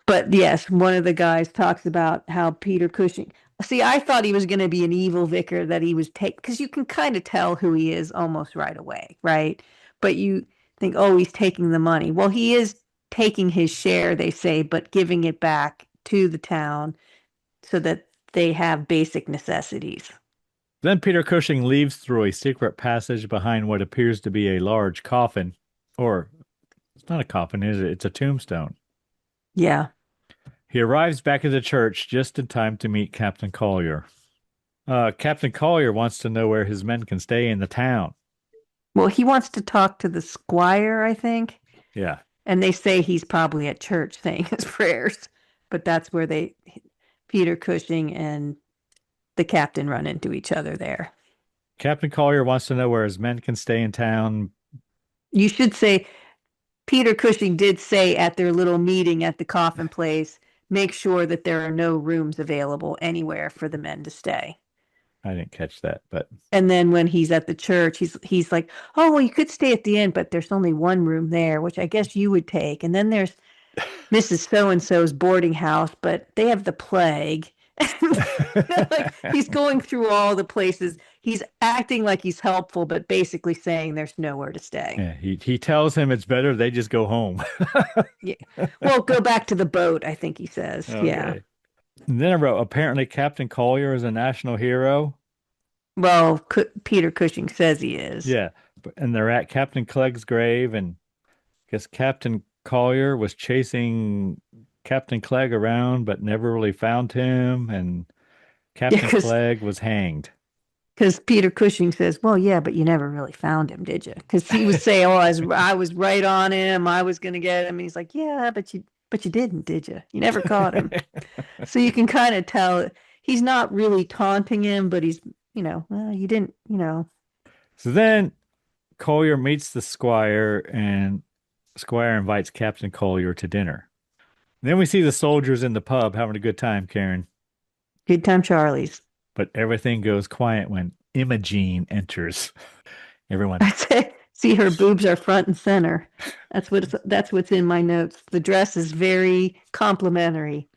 But yes, one of the guys talks about how Peter Cushing. See, I thought he was going to be an evil vicar that he was because you can kind of tell who he is almost right away, right? But you think, oh, he's taking the money. Well, he is taking his share, they say, but giving it back to the town so that they have basic necessities. Then Peter Cushing leaves through a secret passage behind what appears to be a large coffin. Or, it's not a coffin, is it? It's a tombstone. Yeah. He arrives back at the church just in time to meet Captain Collier. Captain Collier wants to know where his men can stay in the town. Well, he wants to talk to the squire, I think. Yeah. And they say he's probably at church saying his prayers. But that's where Peter Cushing and the captain run into each other there. Captain Collier wants to know where his men can stay in town. You should say Peter Cushing did say at their little meeting at the coffin place, make sure that there are no rooms available anywhere for the men to stay. I didn't catch that, but. And then when he's at the church, he's like, oh, well, you could stay at the inn, but there's only one room there, which I guess you would take. And then there's Mrs. So-and-so's boarding house, but they have the plague. Like, he's going through all the places. He's acting like he's helpful, but basically saying there's nowhere to stay. Yeah, he tells him it's better they just go home. Yeah. Well, go back to the boat, I think he says. Okay. Yeah. And then I wrote, apparently Captain Collier is a national hero. Well, Peter Cushing says he is. Yeah. And they're at Captain Clegg's grave, and I guess Captain Collier was chasing Captain Clegg around, but never really found him, and Captain Clegg was hanged. Because Peter Cushing says, well, yeah, but you never really found him, did you? Because he would say, oh, I was right on him. I was going to get him. And he's like, yeah, but you didn't, did you? You never caught him. So you can kind of tell he's not really taunting him, but he's, well, you didn't, So then Collier meets the squire, and Squire invites Captain Collier to dinner. Then we see the soldiers in the pub having a good time, Karen. Good time, Charlie's. But everything goes quiet when Imogen enters. Everyone. I'd say, see, her boobs are front and center. That's what's in my notes. The dress is very complimentary.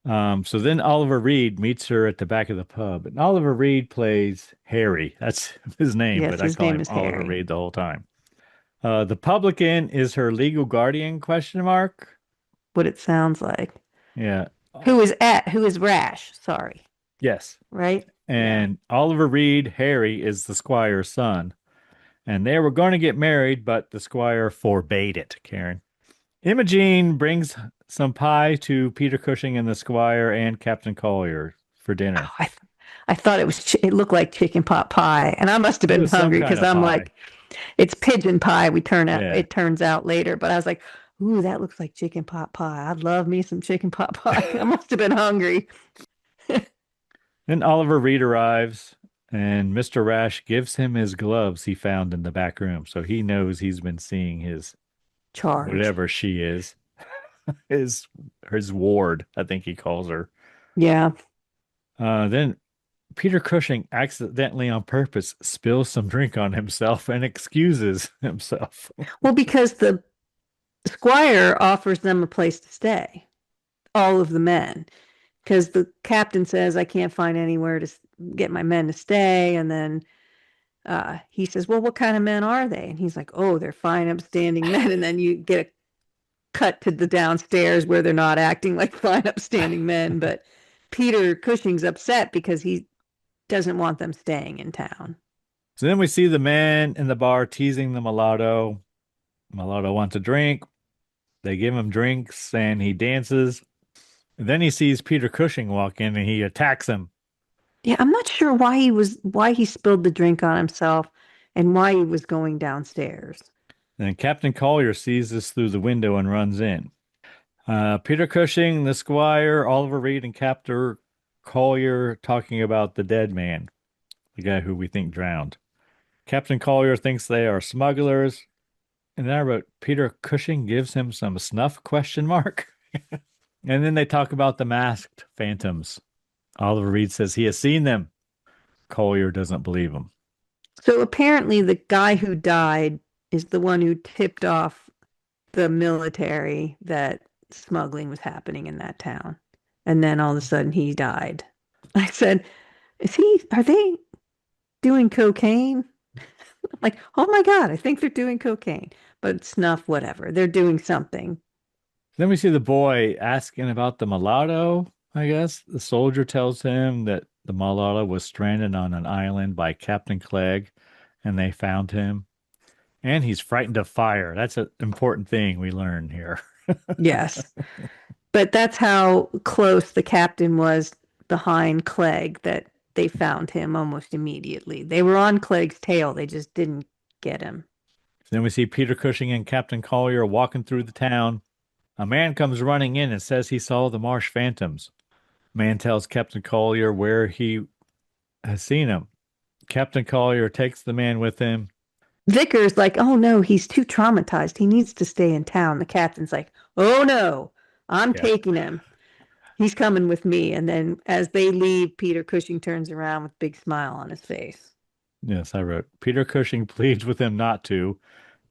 So then Oliver Reed meets her at the back of the pub, and Oliver Reed plays Harry. That's his name, yes, but I call him Oliver Harry. Reed the whole time. The publican is her legal guardian? ? What it sounds like. Yeah. Who is Rash? Sorry. Yes. Right? And yeah. Oliver Reed, Harry, is the squire's son. And they were going to get married, but the squire forbade it, Karen. Imogen brings some pie to Peter Cushing and the squire and Captain Collier for dinner. Oh, I thought it looked like chicken pot pie. And I must have been hungry because I'm like, it's pigeon pie. It turns out later. But I was like, ooh, that looks like chicken pot pie. I'd love me some chicken pot pie. I must have been hungry. Then Oliver Reed arrives, and Mr. Rash gives him his gloves he found in the back room. So he knows he's been seeing his charge, whatever she is, his ward, I think he calls her. Yeah. Then Peter Cushing accidentally on purpose spills some drink on himself and excuses himself. Well, because the squire offers them a place to stay, all of the men, because the captain says, I can't find anywhere to get my men to stay. And then he says, well, what kind of men are they? And he's like, oh, they're fine, upstanding men. And then you get a cut to the downstairs where they're not acting like fine, upstanding men. But Peter Cushing's upset because he doesn't want them staying in town. So then we see the men in the bar teasing the mulatto. Mulatto wants a drink. They give him drinks and he dances. And then he sees Peter Cushing walk in and he attacks him. Yeah, I'm not sure why he spilled the drink on himself and why he was going downstairs. Then Captain Collier sees this through the window and runs in. Peter Cushing, the squire, Oliver Reed, and Captain Collier talking about the dead man, the guy who we think drowned. Captain Collier thinks they are smugglers. And then I wrote, Peter Cushing gives him some snuff, question mark. And then they talk about the masked phantoms. Oliver Reed says he has seen them. Collier doesn't believe him. So apparently the guy who died is the one who tipped off the military that smuggling was happening in that town. And then all of a sudden he died. I said, are they doing cocaine? Like, oh my God, I think they're doing cocaine. But snuff, whatever. They're doing something. Then we see the boy asking about the mulatto, I guess. The soldier tells him that the mulatto was stranded on an island by Captain Clegg, and they found him. And he's frightened of fire. That's an important thing we learn here. Yes. But that's how close the captain was behind Clegg that they found him almost immediately. They were on Clegg's tail. They just didn't get him. Then we see Peter Cushing and Captain Collier walking through the town. A man comes running in and says he saw the marsh phantoms. Man tells Captain Collier where he has seen them. Captain Collier takes the man with him. Vickers like, oh no, he's too traumatized. He needs to stay in town. The captain's like, oh no, I'm taking him. He's coming with me. And then as they leave, Peter Cushing turns around with a big smile on his face. Yes, I wrote, Peter Cushing pleads with him not to.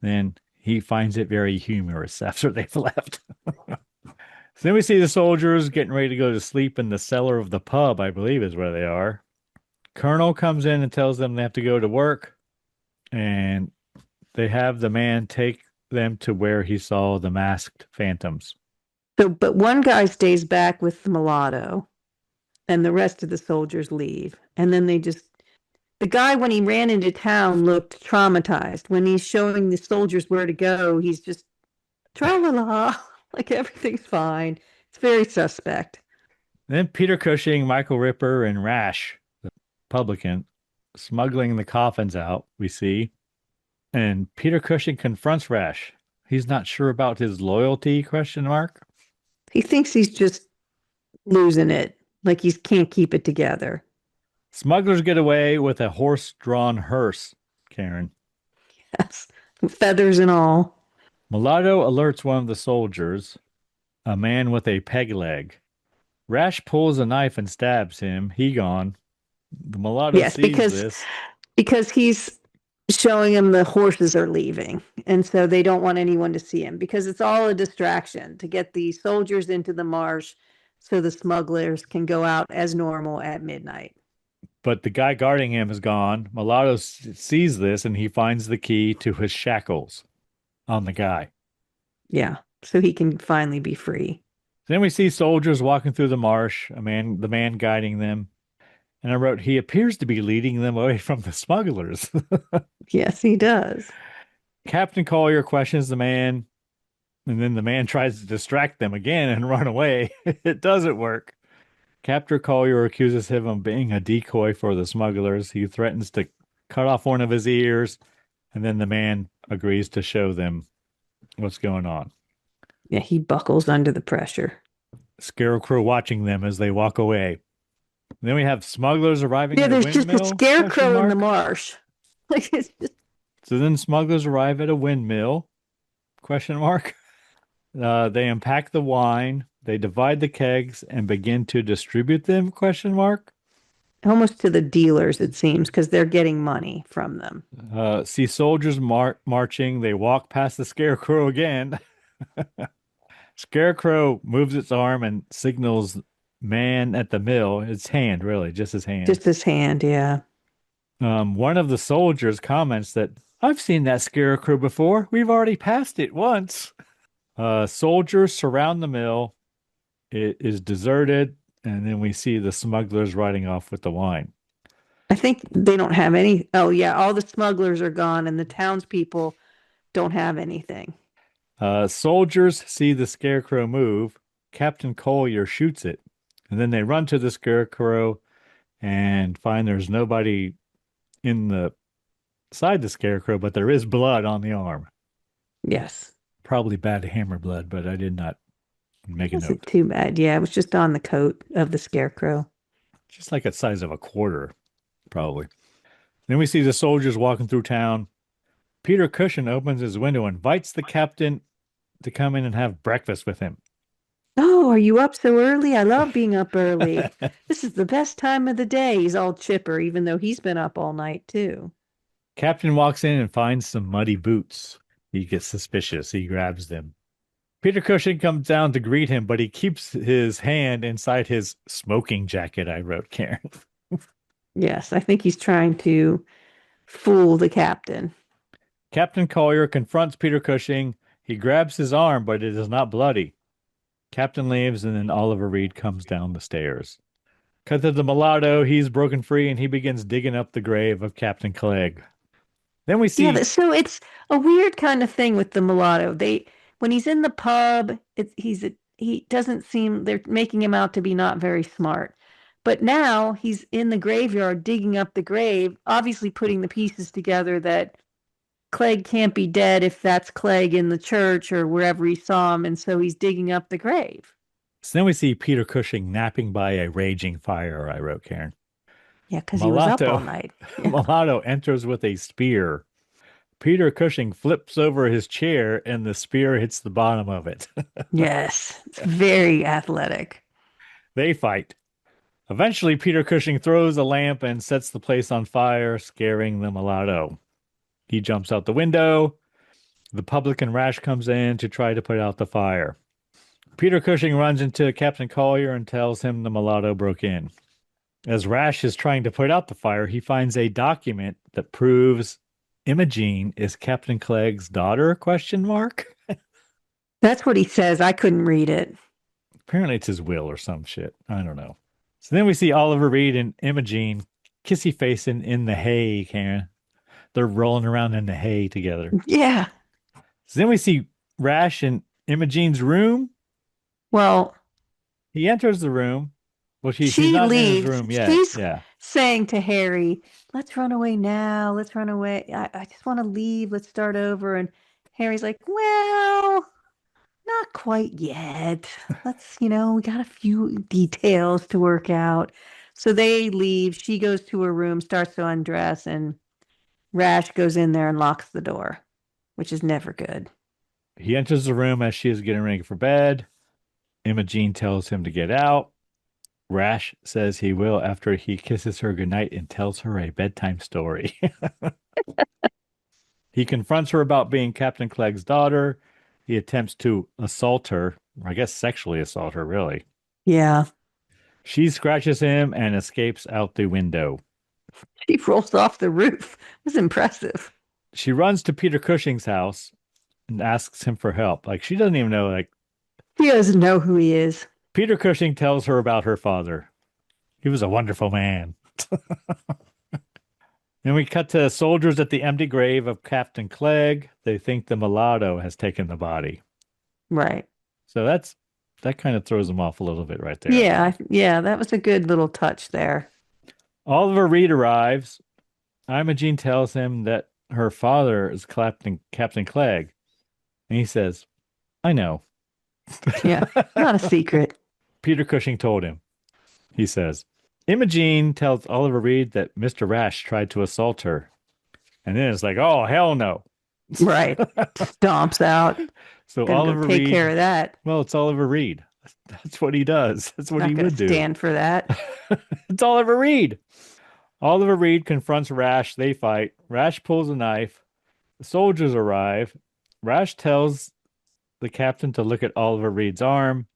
Then he finds it very humorous after they've left. So then we see the soldiers getting ready to go to sleep in the cellar of the pub, I believe is where they are. Colonel comes in and tells them they have to go to work. And they have the man take them to where he saw the masked phantoms. So, but one guy stays back with the mulatto, and the rest of the soldiers leave. And then the guy, when he ran into town, looked traumatized. When he's showing the soldiers where to go, he's just tra-la-la, like everything's fine. It's very suspect. Then Peter Cushing, Michael Ripper, and Rash, the publican, smuggling the coffins out, we see. And Peter Cushing confronts Rash. He's not sure about his loyalty, question mark. He thinks he's just losing it, like he can't keep it together. Smugglers get away with a horse-drawn hearse, Karen. Yes, feathers and all. Mulatto alerts one of the soldiers, a man with a peg leg. Rash pulls a knife and stabs him. He gone. The mulatto sees this. Because he's showing him the horses are leaving. And so they don't want anyone to see him because it's all a distraction to get the soldiers into the marsh so the smugglers can go out as normal at midnight. But the guy guarding him is gone. Mulatto sees this and he finds the key to his shackles on the guy. Yeah, so he can finally be free. Then we see soldiers walking through the marsh, the man guiding them. And I wrote, he appears to be leading them away from the smugglers. Yes, he does. Captain Collier questions the man, and then the man tries to distract them again and run away. It doesn't work. Captain Collier accuses him of being a decoy for the smugglers. He threatens to cut off one of his ears, and then the man agrees to show them what's going on. Yeah, he buckles under the pressure. Scarecrow watching them as they walk away. Then we have smugglers arriving at a there's windmill. just a scarecrow in the marsh. Like it's just... So then smugglers arrive at a windmill, question mark. They unpack the wine, they divide the kegs and begin to distribute them, question mark. Almost to the dealers, it seems, because they're getting money from them. See soldiers marching. They walk past the scarecrow again. Scarecrow moves its arm and signals man at the mill. Its hand, really, just his hand. Just his hand, yeah. One of the soldiers comments that, I've seen that scarecrow before. We've already passed it once. Soldiers surround the mill. It is deserted. And then we see the smugglers riding off with the wine. I think they don't have any. Oh, yeah. All the smugglers are gone and the townspeople don't have anything. Soldiers see the scarecrow move. Captain Collier shoots it. And then they run to the scarecrow and find there's nobody inside the scarecrow, but there is blood on the arm. Yes. Probably bad hammer blood, but I did not make a note. Wasn't too bad. Yeah, it was just on the coat of the scarecrow. Just like the size of a quarter, probably. Then we see the soldiers walking through town. Peter Cushing opens his window and invites the captain to come in and have breakfast with him. Oh, are you up so early? I love being up early. This is the best time of the day. He's all chipper, even though he's been up all night, too. Captain walks in and finds some muddy boots. He gets suspicious. He grabs them. Peter Cushing comes down to greet him, but he keeps his hand inside his smoking jacket, I wrote, Karen. Yes, I think he's trying to fool the captain. Captain Collier confronts Peter Cushing. He grabs his arm, but it is not bloody. Captain leaves, and then Oliver Reed comes down the stairs. Cut to the mulatto. He's broken free, and he begins digging up the grave of Captain Clegg. Then we see... Yeah, so it's a weird kind of thing with the mulatto. When he's in the pub, he doesn't seem, they're making him out to be not very smart. But now he's in the graveyard digging up the grave, obviously putting the pieces together that Clegg can't be dead if that's Clegg in the church or wherever he saw him, and so he's digging up the grave. So then we see Peter Cushing napping by a raging fire, I wrote, Karen. Yeah, because he was up all night. Yeah. Mulatto enters with a spear. Peter Cushing flips over his chair, and the spear hits the bottom of it. Yes, it's very athletic. They fight. Eventually, Peter Cushing throws a lamp and sets the place on fire, scaring the mulatto. He jumps out the window. The publican Rash comes in to try to put out the fire. Peter Cushing runs into Captain Collier and tells him the mulatto broke in. As Rash is trying to put out the fire, he finds a document that proves Imogen is Captain Clegg's daughter, ? That's what he says. I couldn't read it. Apparently it's his will or some shit. I don't know. So then we see Oliver Reed and Imogen kissy facing in the hay, Karen. They're rolling around in the hay together. Yeah. So then we see Rash in Imogen's room. Well, he enters the room. Well, she's not leaves. In his room yet. She's yeah. saying to Harry, let's run away now. Let's run away. I just want to leave. Let's start over. And Harry's like, well, not quite yet. Let's, we got a few details to work out. So they leave. She goes to her room, starts to undress, and Rash goes in there and locks the door, which is never good. He enters the room as she is getting ready for bed. Imogen tells him to get out. Rash says he will after he kisses her goodnight and tells her a bedtime story. He confronts her about being Captain Clegg's daughter. He attempts to assault her, or I guess sexually assault her, really. Yeah. She scratches him and escapes out the window. She rolls off the roof. It was impressive. She runs to Peter Cushing's house and asks him for help. Like, she doesn't even know, he doesn't know who he is. Peter Cushing tells her about her father. He was a wonderful man. Then we cut to soldiers at the empty grave of Captain Clegg. They think the mulatto has taken the body. Right. So that kind of throws them off a little bit right there. Yeah, that was a good little touch there. Oliver Reed arrives. Imogen tells him that her father is Captain Clegg. And he says, I know. Yeah, not a secret. Peter Cushing told him. He says, Imogen tells Oliver Reed that Mr. Rash tried to assault her. And then it's like, oh, hell no. Right. Stomps out. So Gonna Oliver take Reed, care of that. Well, it's Oliver Reed. That's what he does. That's what he would do. Stand for that. It's Oliver Reed. Oliver Reed confronts Rash. They fight. Rash pulls a knife. The soldiers arrive. Rash tells the captain to look at Oliver Reed's arm.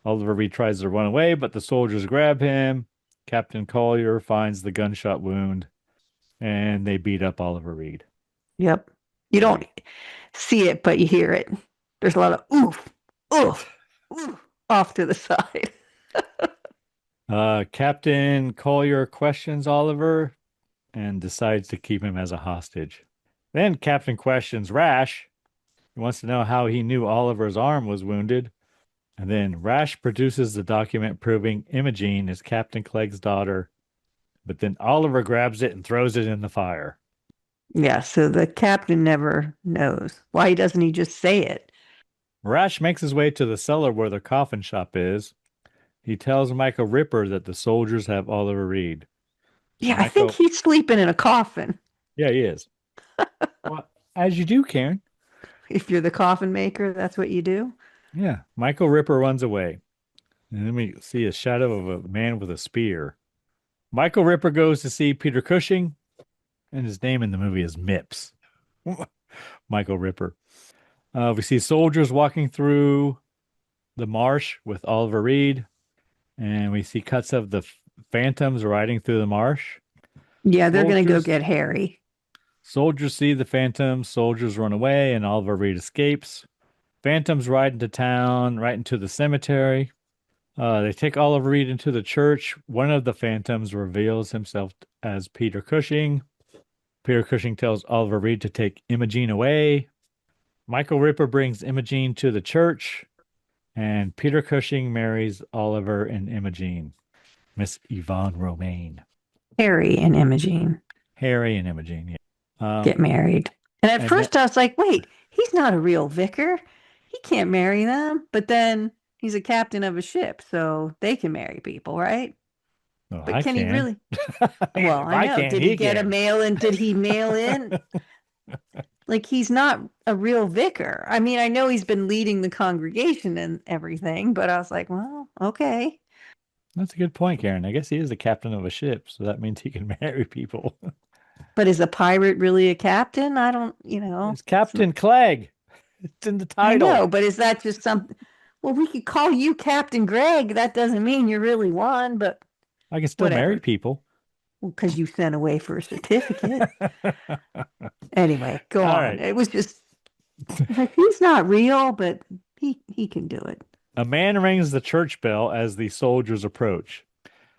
Oliver Reed tries to run away, but the soldiers grab him. Captain Collier finds the gunshot wound, and they beat up Oliver Reed. Yep. You don't see it, but you hear it. There's a lot of oof, oof, oof off to the side. Captain Collier questions Oliver and decides to keep him as a hostage. Then Captain questions Rash. He wants to know how he knew Oliver's arm was wounded. And then Rash produces the document proving Imogen is Captain Clegg's daughter. But then Oliver grabs it and throws it in the fire. Yeah, so the captain never knows. Why doesn't he just say it? Rash makes his way to the cellar where the coffin shop is. He tells Michael Ripper that the soldiers have Oliver Reed. Yeah, I think he's sleeping in a coffin. Yeah, he is. Well, As you do, Karen. If you're the coffin maker, that's what you do. Yeah. Michael Ripper runs away. And then we see a shadow of a man with a spear. Michael Ripper goes to see Peter Cushing, and his name in the movie is Mips. Michael Ripper. We see soldiers walking through the marsh with Oliver Reed, and we see cuts of the phantoms riding through the marsh. Yeah, they're going to go get Harry. Soldiers see the phantoms, soldiers run away, and Oliver Reed escapes. Phantoms ride into town, right into the cemetery. They take Oliver Reed into the church. One of the phantoms reveals himself as Peter Cushing. Peter Cushing tells Oliver Reed to take Imogene away. Michael Ripper brings Imogene to the church, and Peter Cushing marries Oliver and Imogene. Miss Yvonne Romain. Harry and Imogene. Harry and Imogene, yeah. Get married. And at first I was like, wait, he's not a real vicar. He can't marry them. But then he's a captain of a ship, so they can marry people, right? Well, but can he really? Well, I know. Did he get a mail in? Did he mail in? Like, he's not a real vicar. I mean, I know he's been leading the congregation and everything, but I was like, well, okay. That's a good point, Karen. I guess he is the captain of a ship, so that means he can marry people. But is a pirate really a captain? I don't, It's Captain Clegg. It's in the title. I know, but is that just something? Well, we could call you Captain Greg. That doesn't mean you're really one, but I can still marry people. Well, because you sent away for a certificate. Anyway, go on. Right. It was just like, he's not real, but he can do it. A man rings the church bell as the soldiers approach.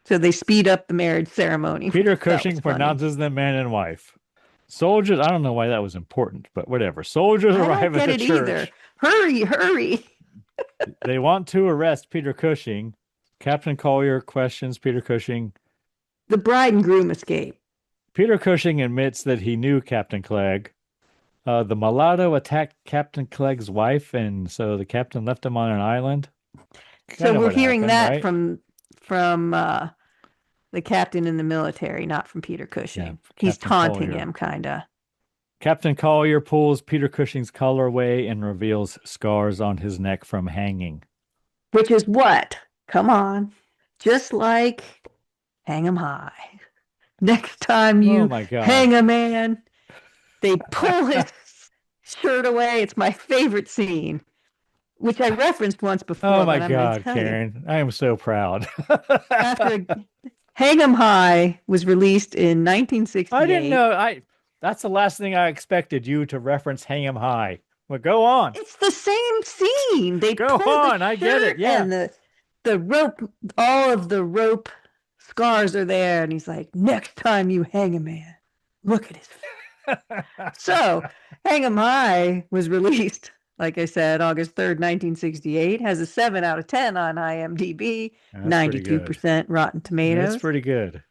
So they speed up the marriage ceremony. Peter Cushing pronounces them man and wife. Soldiers, I don't know why that was important, but whatever. Soldiers arrive at the church. Either. Hurry. They want to arrest Peter Cushing. Captain Collier questions Peter Cushing. The bride and groom escape. Peter Cushing admits that he knew Captain Clegg. The mulatto attacked Captain Clegg's wife, and so the captain left him on an island. So we're hearing that right? from the captain in the military, not from Peter Cushing. Yeah, he's taunting him, kind of. Captain Collier pulls Peter Cushing's collar away and reveals scars on his neck from hanging. Which is what? Come on. Just like hang 'em high. Next time you hang a man, they pull his shirt away. It's my favorite scene, which I referenced once before. Oh my God, Karen. I am so proud. After Hang 'em High was released in 1968. I didn't know. That's the last thing I expected you to reference Hang 'em High. Well, go on. It's the same scene. They go on. I get it. Yeah. And the rope, all of the rope scars are there. And he's like, next time you hang a man, look at his face. So Hang 'em High was released, like I said, August 3rd, 1968. Has a 7 out of 10 on IMDb, 92% Rotten Tomatoes. That's pretty good.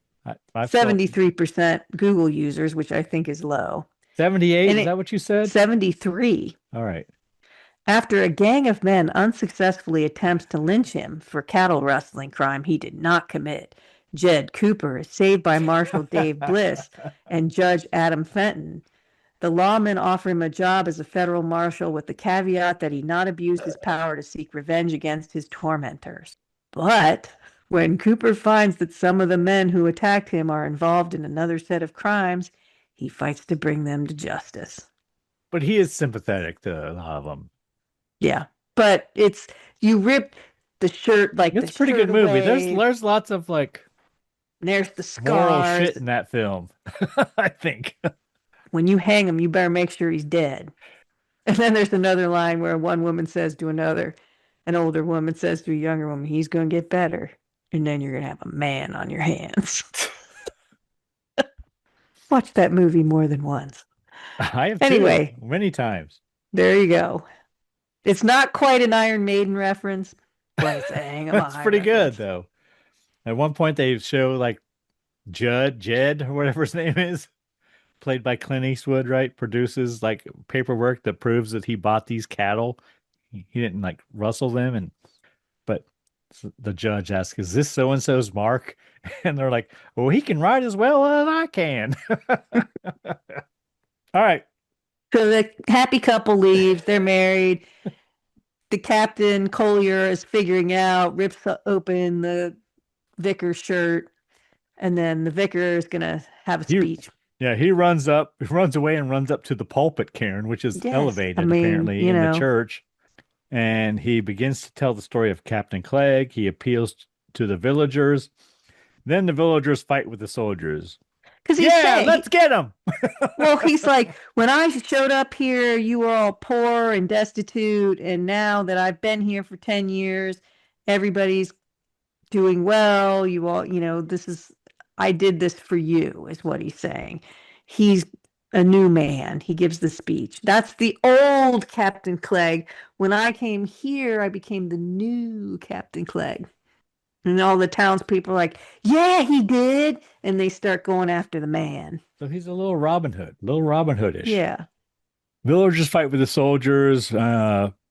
73% Google users, which I think is low. 78, is that what you said? 73. All right. After a gang of men unsuccessfully attempts to lynch him for cattle rustling crime he did not commit, Jed Cooper is saved by Marshal Dave Bliss and Judge Adam Fenton. The lawmen offer him a job as a federal marshal with the caveat that he not abuse his power to seek revenge against his tormentors. But when Cooper finds that some of the men who attacked him are involved in another set of crimes, he fights to bring them to justice. But he is sympathetic to a lot of them. Yeah, but you rip the shirt like it's a pretty good movie. There's lots of there's the scars. Moral shit in that film, I think. When you hang him, you better make sure he's dead. And then there's another line where one woman says to another, an older woman says to a younger woman, he's going to get better. And then you're going to have a man on your hands. Watch that movie more than once. I have too, many times. There you go. It's not quite an Iron Maiden reference, but it's a Hang 'em High. It's pretty good, though. At one point, they show Jed, or whatever his name is, played by Clint Eastwood, right? Produces paperwork that proves that he bought these cattle. He didn't rustle them, but the judge asks, "Is this so and so's mark?" And they're like, "Well, he can ride as well as I can." All right. So the happy couple leaves. They're married. The captain Collier is figuring out, rips open the vicar's shirt, and then the vicar is gonna have a He, speech. yeah, he runs away and runs up to the pulpit, Karen, which is Yes, I elevated mean, apparently in the church. And he begins to tell the story of Captain Clegg. He appeals to the villagers. Then the villagers fight with the soldiers. because he's Yeah, saying, let's get them. well, he's like, when I showed up here, you were all poor and destitute, and now that I've been here for 10 years, everybody's doing well. You all, I did this for you, is what he's saying. He's a new man. He gives the speech. That's the old Captain Clegg. When I came here, I became the new Captain Clegg. And all the townspeople are like, yeah, he did. And they start going after the man. So he's a little Robin Hoodish. Yeah. Villagers fight with the soldiers.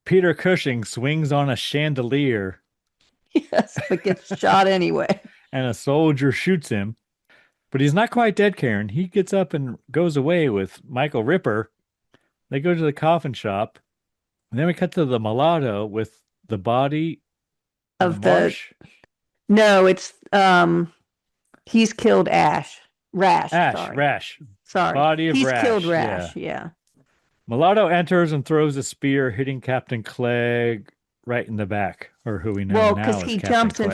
Peter Cushing swings on a chandelier. Yes, but gets shot anyway. And a soldier shoots him. But he's not quite dead, Karen. He gets up and goes away with Michael Ripper. They go to the coffin shop. And then we cut to the mulatto with the body Of the marsh. No, it's he's killed Rash. Rash. Sorry. Body of he's Rash. Killed Rash, yeah. Mulatto enters and throws a spear, hitting Captain Clegg right in the back, or who we know now because as he Captain jumps Clegg.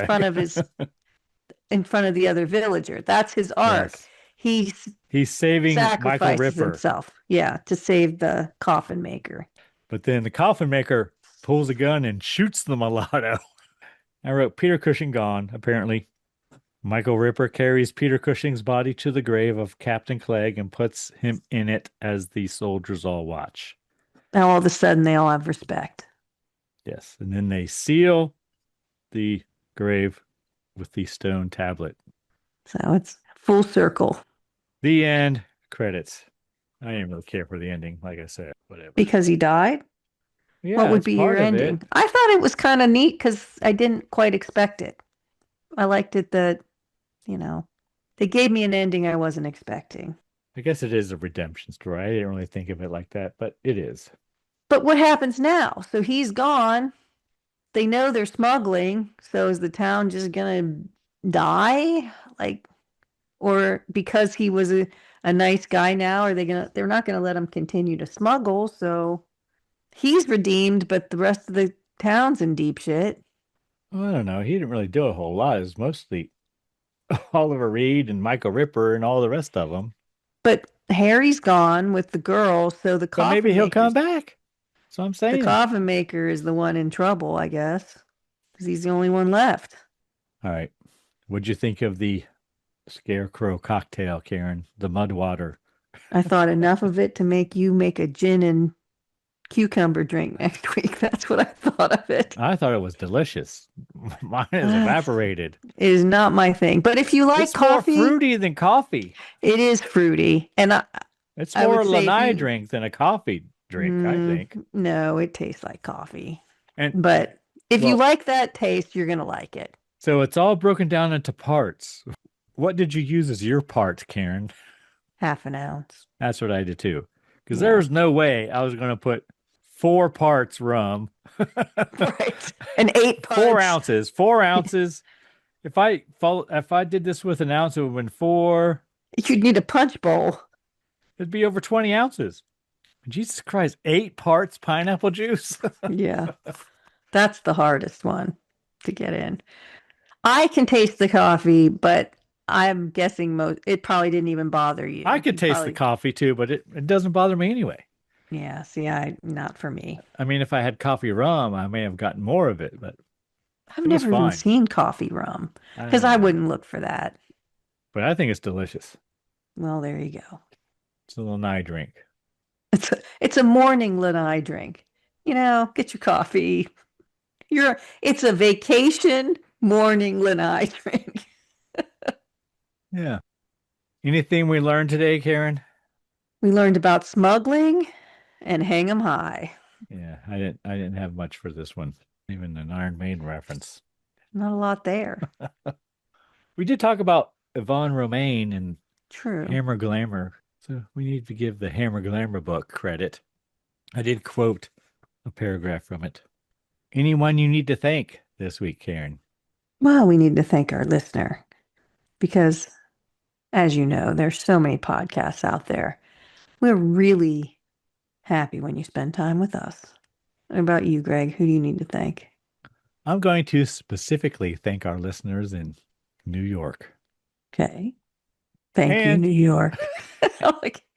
in front of the other villager. That's his arc. Yes. He's saving Michael Ripper himself, to save the coffin maker. But then the coffin maker pulls a gun and shoots the mulatto. I wrote Peter Cushing gone, apparently. Michael Ripper carries Peter Cushing's body to the grave of Captain Clegg and puts him in it as the soldiers all watch. Now all of a sudden they all have respect. Yes, and then they seal the grave with the stone tablet. So it's full circle. The end. Credits. I didn't really care for the ending, like I said. Whatever. Because he died? Yeah, what would be your ending? I thought it was kind of neat because I didn't quite expect it. I liked it that, they gave me an ending I wasn't expecting. I guess it is a redemption story. I didn't really think of it like that, but it is. But what happens now? So he's gone. They know they're smuggling. So is the town just going to die? Or because he was a nice guy now, they're not going to let him continue to smuggle. So he's redeemed, but the rest of the town's in deep shit. Well, I don't know. He didn't really do a whole lot. It was mostly Oliver Reed and Michael Ripper and all the rest of them. But Harry's gone with the girl, so the coffin maybe he'll come back. That's what I'm saying. The coffin maker is the one in trouble, I guess, because he's the only one left. All right. What'd you think of the Scarecrow cocktail, Karen? The mud water. I thought enough of it to make you make a gin and cucumber drink next week. That's what I thought of it. I thought it was delicious. Mine is evaporated. It is not my thing. But if you like coffee, it's more fruity than coffee. It is fruity, and it's more a lanai drink than a coffee drink. I think. No, it tastes like coffee. But if you like that taste, you're gonna like it. So it's all broken down into parts. What did you use as your part, Karen? Half an ounce. That's what I did too. Because there was no way I was going to put 4 parts rum. Right. And 8 parts. 4 ounces. 4 ounces. If I did this with an ounce, it would have been 4. You'd need a punch bowl. It'd be over 20 ounces. Jesus Christ, 8 parts pineapple juice? Yeah. That's the hardest one to get in. I can taste the coffee, but I'm guessing it probably didn't even bother you. I could taste the coffee too, but it doesn't bother me anyway. Yeah, see, not for me. I mean, if I had coffee rum, I may have gotten more of it, but I've never even seen coffee rum because I wouldn't look for that. But I think it's delicious. Well, there you go. It's a lanai drink. It's a morning lanai drink. Get your coffee. It's a vacation morning lanai drink. Yeah. Anything we learned today, Karen? We learned about smuggling and hang 'em high. Yeah, I didn't have much for this one. Even an Iron Maiden reference. Not a lot there. We did talk about Yvonne Romain and True. Hammer Glamour. So we need to give the Hammer Glamour book credit. I did quote a paragraph from it. Anyone you need to thank this week, Karen? Well, we need to thank our listener because, as you know, there's so many podcasts out there. We're really happy when you spend time with us. What about you, Greg? Who do you need to thank? I'm going to specifically thank our listeners in New York. Okay. Thank you, New York.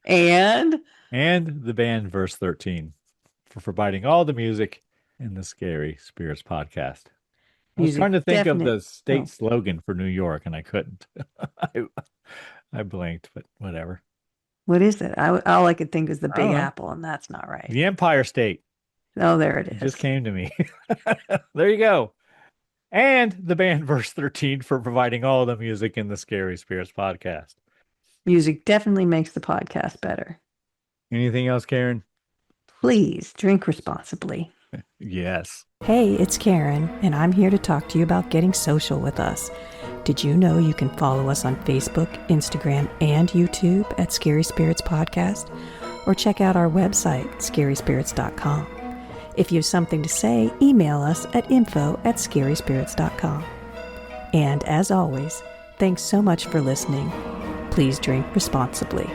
and the band Verse 13 for providing all the music in the Scary Spirits podcast. I was trying to think of the state slogan for New York, and I couldn't. I blinked, but whatever. What is it? All I could think was the Big Apple, and that's not right. The Empire State. Oh, there it is. It just came to me. There you go. And the band Verse 13 for providing all the music in the Scary Spirits podcast. Music definitely makes the podcast better. Anything else, Karen? Please drink responsibly. Yes. Hey, it's Karen, and I'm here to talk to you about getting social with us. Did you know you can follow us on Facebook, Instagram, and YouTube at Scary Spirits Podcast? Or check out our website, scaryspirits.com. If you have something to say, email us at info@scaryspirits.com. And as always, thanks so much for listening. Please drink responsibly.